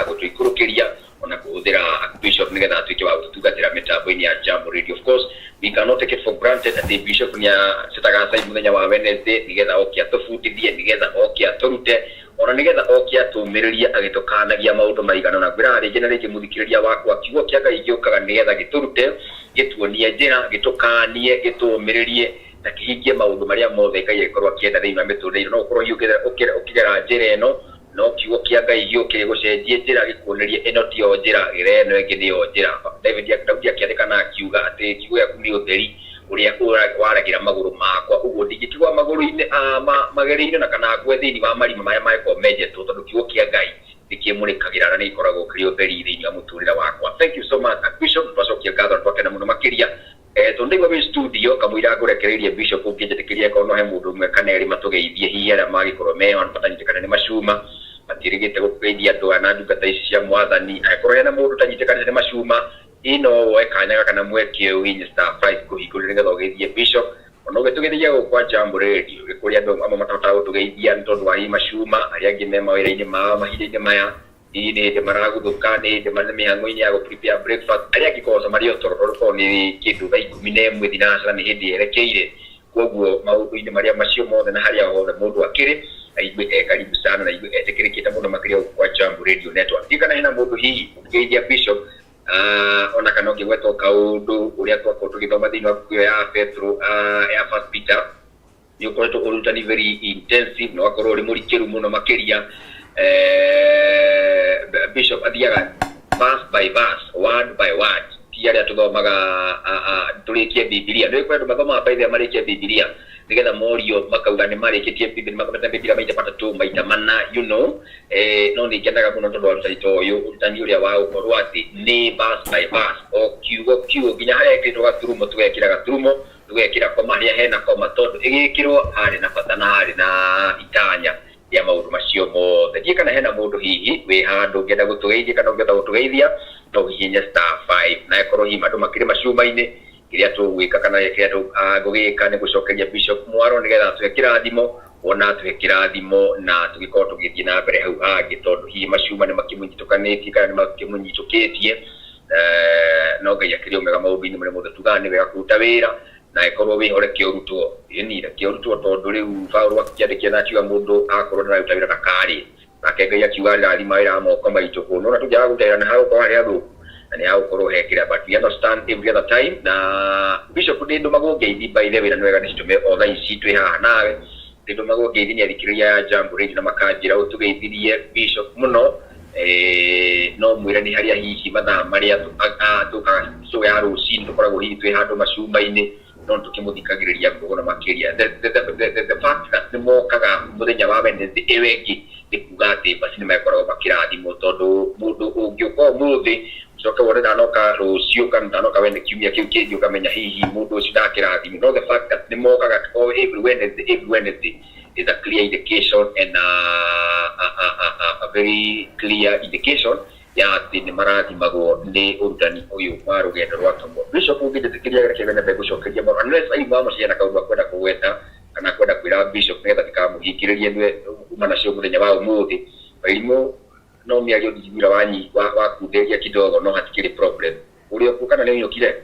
Speaker 13: gũtũikũrũkĩria ona kũhũthĩra Bishop nĩgetha atuĩke wa gũtũtungatĩra mĩtambo-inĩ ya Jambo Radio. Of course we cannot take it for granted atĩ Bishop nĩ acitaga aside mũthenya wa Wednesday nĩgetha oke atũbundithie, nĩgetha oke atũrute, ona nĩgetha oke atũmĩrĩrie agĩtũkanagia maũndũ maigana na ngwĩra rĩngĩ na rĩngĩ mũthikĩrĩria wakwa, kiugo kĩa Ngai gĩũkaga nĩgetha gĩtũrute, gĩtuonie njĩra, gĩtũkanie, gĩtũmĩrĩrie, na kihingie maundu maria mothe Ngai ikorwo akienda thiini wa miturire no ukorwo ukigera njira eno no kiugo kia Ngai gioke gucenjie njira gikuonerie eno tio njira eno ingi niyo njira. David akiandikana akiuga ati kiugo giaku ni utheri uria waragira maguru makwa uguo ndingĩtigwa maguru-inĩ mageri-inĩ na kana ngwe thĩinĩ wa marima maya maĩkorwo menjetwo tondũ kiugo kia Ngai nĩkĩmũrĩkagĩra na nĩikoragwo kĩrĩ ũtheri thĩinĩ wa mũtũrĩre wakwa. Thank you so much Bishop, twacokia ngatho twakena mũno makĩria tondũ wĩ studio kamũira ngũrekereirie Bishop ũngĩnjĩtĩkĩria korwo he mũndũ ũmwe kana erĩ matũgeithie hihi arĩa magĩkorwo me matanyitĩkana nĩ macuma matirĩgĩte gũkũgeithia andũ na ndungata ici cia mwathani angĩkorwo hena mũndũ ũtanyitĩkanĩte nĩ macuma ino woe kanya kana mweke winyi star 5 kuhingũrĩra nĩgetha ũgeithie Bishop ona ũgĩtũgeithia gũkwa Jambo Radio gĩkũrĩa andũ amwe matahotaga gũtũgeithia nĩ tondũ wa hihi macuma arĩa angĩ me mawĩra-inĩ mao mahinda-inĩ maya hihi nĩ hĩndĩ maragũthũka nĩ hĩndĩ marĩ mĩhang'o-inĩ ya gũ-prepare breakfast arĩa angĩ koca marĩ o toro tondũ korwo nĩ kĩndũ thaa 11 thinacara nĩ hĩndĩ yerekeire koguo maũndũ-inĩ marĩa macio mothe na harĩa hothe mũndũ akĩrĩ aigue karibu sana na aigue etĩkĩrĩkĩte mũno makĩria gũkwa Jambo Radio Network. Ndikana hena mũndũ hihi ũngĩgeithia Bishop ona kana ũngĩgweta kaũndũ ũrĩa twakorwo tũgĩthoma thĩinĩ wa buku ya Petro ya First Peter nĩ ũkoretwo ũrutani very intensive na wakorwo ũrĩ mũrikĩru mũno makĩria. Bishop athiaga verse by verse word by word ti arĩa tũthomaga tũrĩkie Biblia nĩ kwenda mathomaga baitha marĩkia Biblia nĩgetha morio makauga nĩ marĩkĩtie Biblia makameta Biblia maita matatũ maita mana you know no nĩ ngenaga mũno tondũ warutani ta ũyũ ũrutani ũrĩa wa gũkorwo atĩ nĩ verse by verse o kiugo nginya harĩa ekĩrĩtwo gaturumo tũgekĩra gaturumo tũgekĩra koma harĩa hena koma tondũ ĩgĩkĩrwo harĩ na bata na harĩ na itanya ya maũndũ macio mothe. Ndiĩ kana hena mũndũ hihi wĩ handũ ũngĩenda gũtũgeithia kana ũngĩenda gũtũgeithia no hihinya star 5 na ĩkorwo hihi andũ makĩrĩ macuma-inĩ kĩrĩa tũgwĩka kana kĩrĩa ngũgĩka nĩ gũcokeria Bishop mwaro nĩgetha tũhe kĩrathimo ona tũhe kĩrathimo na tũgĩkorwo tũgĩthiĩ na mbere hau hangĩ tondũ hihi macuma nĩ makĩmũnyitũkanĩtie kana nĩ makĩmũnyitũkĩtie no Ngai akĩrĩ omega maũndũ-inĩ marĩa mothe tugaga nĩ wega kũruta wĩra na ĩkorwo wĩhorekie ũrutwo ĩnire ũrutwo tondũ rĩu Paulo akĩandĩkia na akiuga mũndũ akorwo ndararuta wĩra na karĩ nake Ngai akiuga rathima wĩra wa moko maitũ kũu no tũngĩaga kũruta wĩra nĩ hagũkorwo harĩa thũku na nĩ hagũkorwo hekĩra but we understand every other time na Bishop ndĩ ndũmagwo ngeithi by the way na nĩ wega nĩcitũme o thaa ici twĩ haha nawe ndĩ ndũmagwo ngeithi nĩ athikĩrĩria ya Jambo Radio na makanjĩra ũtũgeithirie Bishop mũno no mwĩre nĩ harĩa hihi mathaa marĩa tũkaga show ya rũcinĩ tũkoragwo hihi twĩ handũ macuma-inĩ no tukĩmũthikagĩrĩria ngũgũna makĩria the fact that nĩ mokaga mũthenya wa Wednesday ĩyo ĩngĩ nĩ kuga atĩ basi nĩ makoragwo makĩrathimwo tondũ mũndũ ũngĩũka ũmũthĩ ũcoke wone ndanoka rũciũ kana ndanoka wene kiumia kĩu kĩngĩ ũkamenya hihi mũndũ ũcio ndakĩrathimwo no the fact that nĩ mokaga every Wednesday is a clear indication and a very clear indication ya atĩ nĩ marathimagwo nĩ ũrutani ũyũ wa rũgendo rwa kamwe. Bishop ũngĩnjĩtĩkĩria gakĩega na mbegũcokeria mũno unless aima mũciana kaũndũ akwenda kũgweta kana kwenda kwĩra Bishop nĩgetha ndikamũhingĩrĩrie nĩwe uma nacio mũthenya wa ũmũthĩ wairimũ no mĩario ndingĩgwĩra wakunderia kidogo no hatikĩrĩ problem ũrĩa ũkuka na nĩ ũnyũkire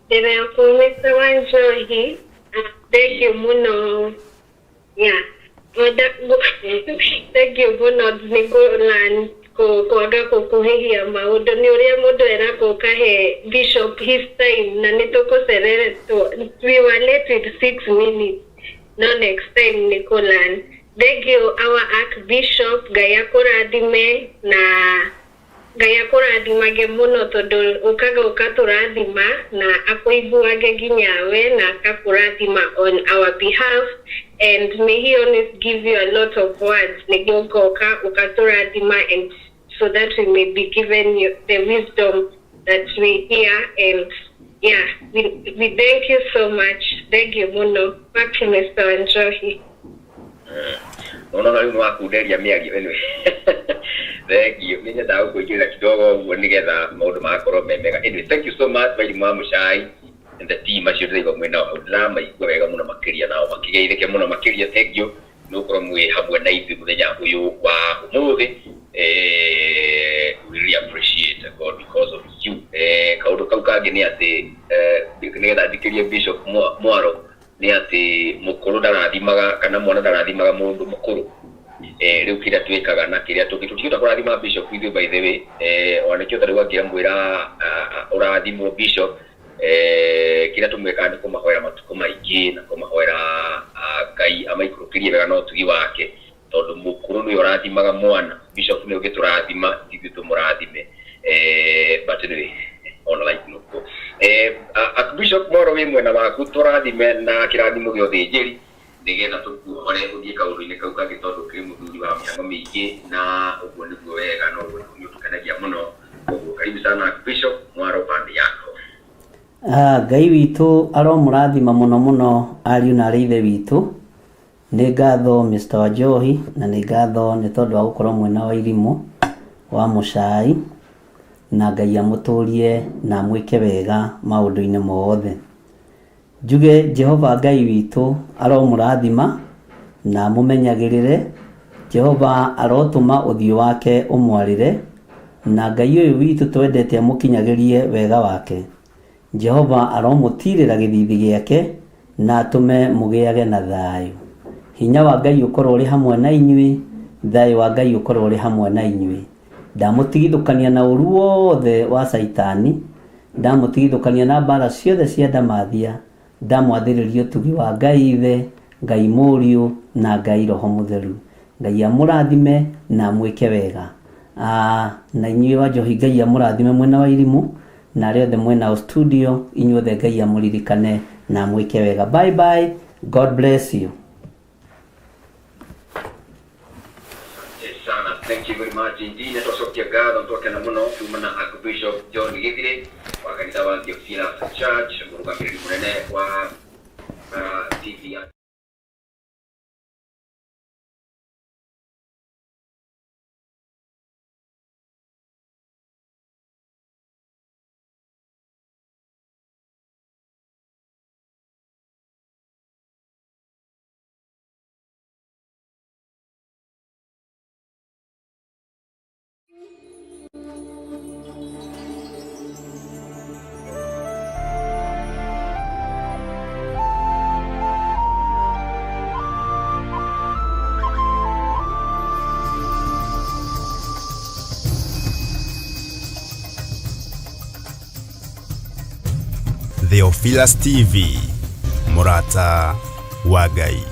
Speaker 12: ndĩrakumĩte wa Njohi thank you mũno thank you mũno nĩ kũlan kwaga kũkuhĩhia maũndũ nĩ ũrĩa mũndũ eragwo kahe Bishop his time na nĩ tũkũcereretwo we were late with 6 minutes no next time nĩ kũlan thank you our Archbishop Ngai akũrathime na Ngai akũrathimage mũno tondũ ũkaga ũkatũrathima na akũiguage nginya we na akakũrathima on our behalf and may he always give you a lot of words nĩguo ũgoka ũkatũrathima and so that we may be given you the wisdom that we hear and we thank you so much. Thank you mũno. Back to Mr. Njohi.
Speaker 13: No rĩu nĩwakunderia mĩario anyway thank you nĩ nyendaga gũkũingĩrĩra kidogo ũguo nĩgetha maũndũ magakorwo me mega anyway thank you so much wairimũ wa mũcai and the team acio ndĩraigua mwĩna wao ndĩramaigua wega mũno makĩria nao makĩgeithĩke mũno makĩria thank you nĩ ũkorwo mwĩ hamwe na ithuĩ mũthenya ũyũ wa ũmũthĩ we really appreciate God because of you kaũndũ kau kangĩ nĩ atĩ nĩgetha ndikĩrie Bishop Mwaro nĩ atĩ mũkũrũ ndarathimaga kana mwana ndarathimaga mũndũ mũkũrũ rĩu kĩrĩa twĩkaga na kĩrĩa tũngĩtũtiga kũrathima Bishop ithuĩ by the way ona kĩo tarĩu angĩamwĩra ũrathimwo Bishop kira tumweka ndi kumahoera matuko maingi na kumahoera Ngai amaikurukirie wega no tugi wake tondu mukuru ni urathimaga mwana bishop ni ugiturathima ithuĩ tumurathime but anyway on like no Archbishop Moro we mwena waku turathime na kirathimo giothe njeri ndigetha tukuhore uthie kaundu-ini kau kangi tondu kiri muthuri wa mĩhang'o mĩingĩ na ũguo nĩguo wega no ũguo ũtukenagia mũno. Ũguo karibu sana Archbishop Mwaro pande yako.
Speaker 5: Ngai witũ aromũrathima mũno mũno ariũ na ithe witũ. Nĩ ngatho Mr. Wanjohi na nĩ ngatho nĩ tondũ wa gũkorwo mwena wa irimũ wa mũcai na Ngai amũtũrie na mwĩke wega maũndũ-inĩ mothe. Njuge Jehova Ngai witũ aromũrathima na mũmenyagĩrĩre. Jehova arotũma ũthiũ wake ũmwarĩre na Ngai ũyũ witũ twendete amũkinyagĩrie wega wake. Jehova aromũtirĩra gĩthithi gĩake na atũme mũgĩage na thayũ. Hinya wa Ngai ũkorwo ũrĩ hamwe na inyuĩ, thayũ wa Ngai ũkorwo ũrĩ hamwe na inyuĩ. Ndamũtigithũkania na ũru wothe wa Saitani, ndamũtigithũkania na mbara ciothe cia ndamathia, ndamwathĩrĩria ũtugi wa Ngai Ithe, Ngai Mũriũ na Ngai Roho Mũtheru. Ngai amũrathime na mwĩke wega. Na inyuĩ Wanjohi Ngai amũrathime mwena wa irimũ na arĩa othe mwena wa studio, inyuothe Ngai amũririkane na mwĩke wega. Bye bye. God bless you.
Speaker 13: Thank you very much indeed. Netocokia ngatho ntwakena muno kuma na Archbishop John Githire wa kanitha wa Theophilus Church mũrũgamĩrĩri mũnene wa TV.
Speaker 1: Theophilus TV, Mũrata wa Ngai.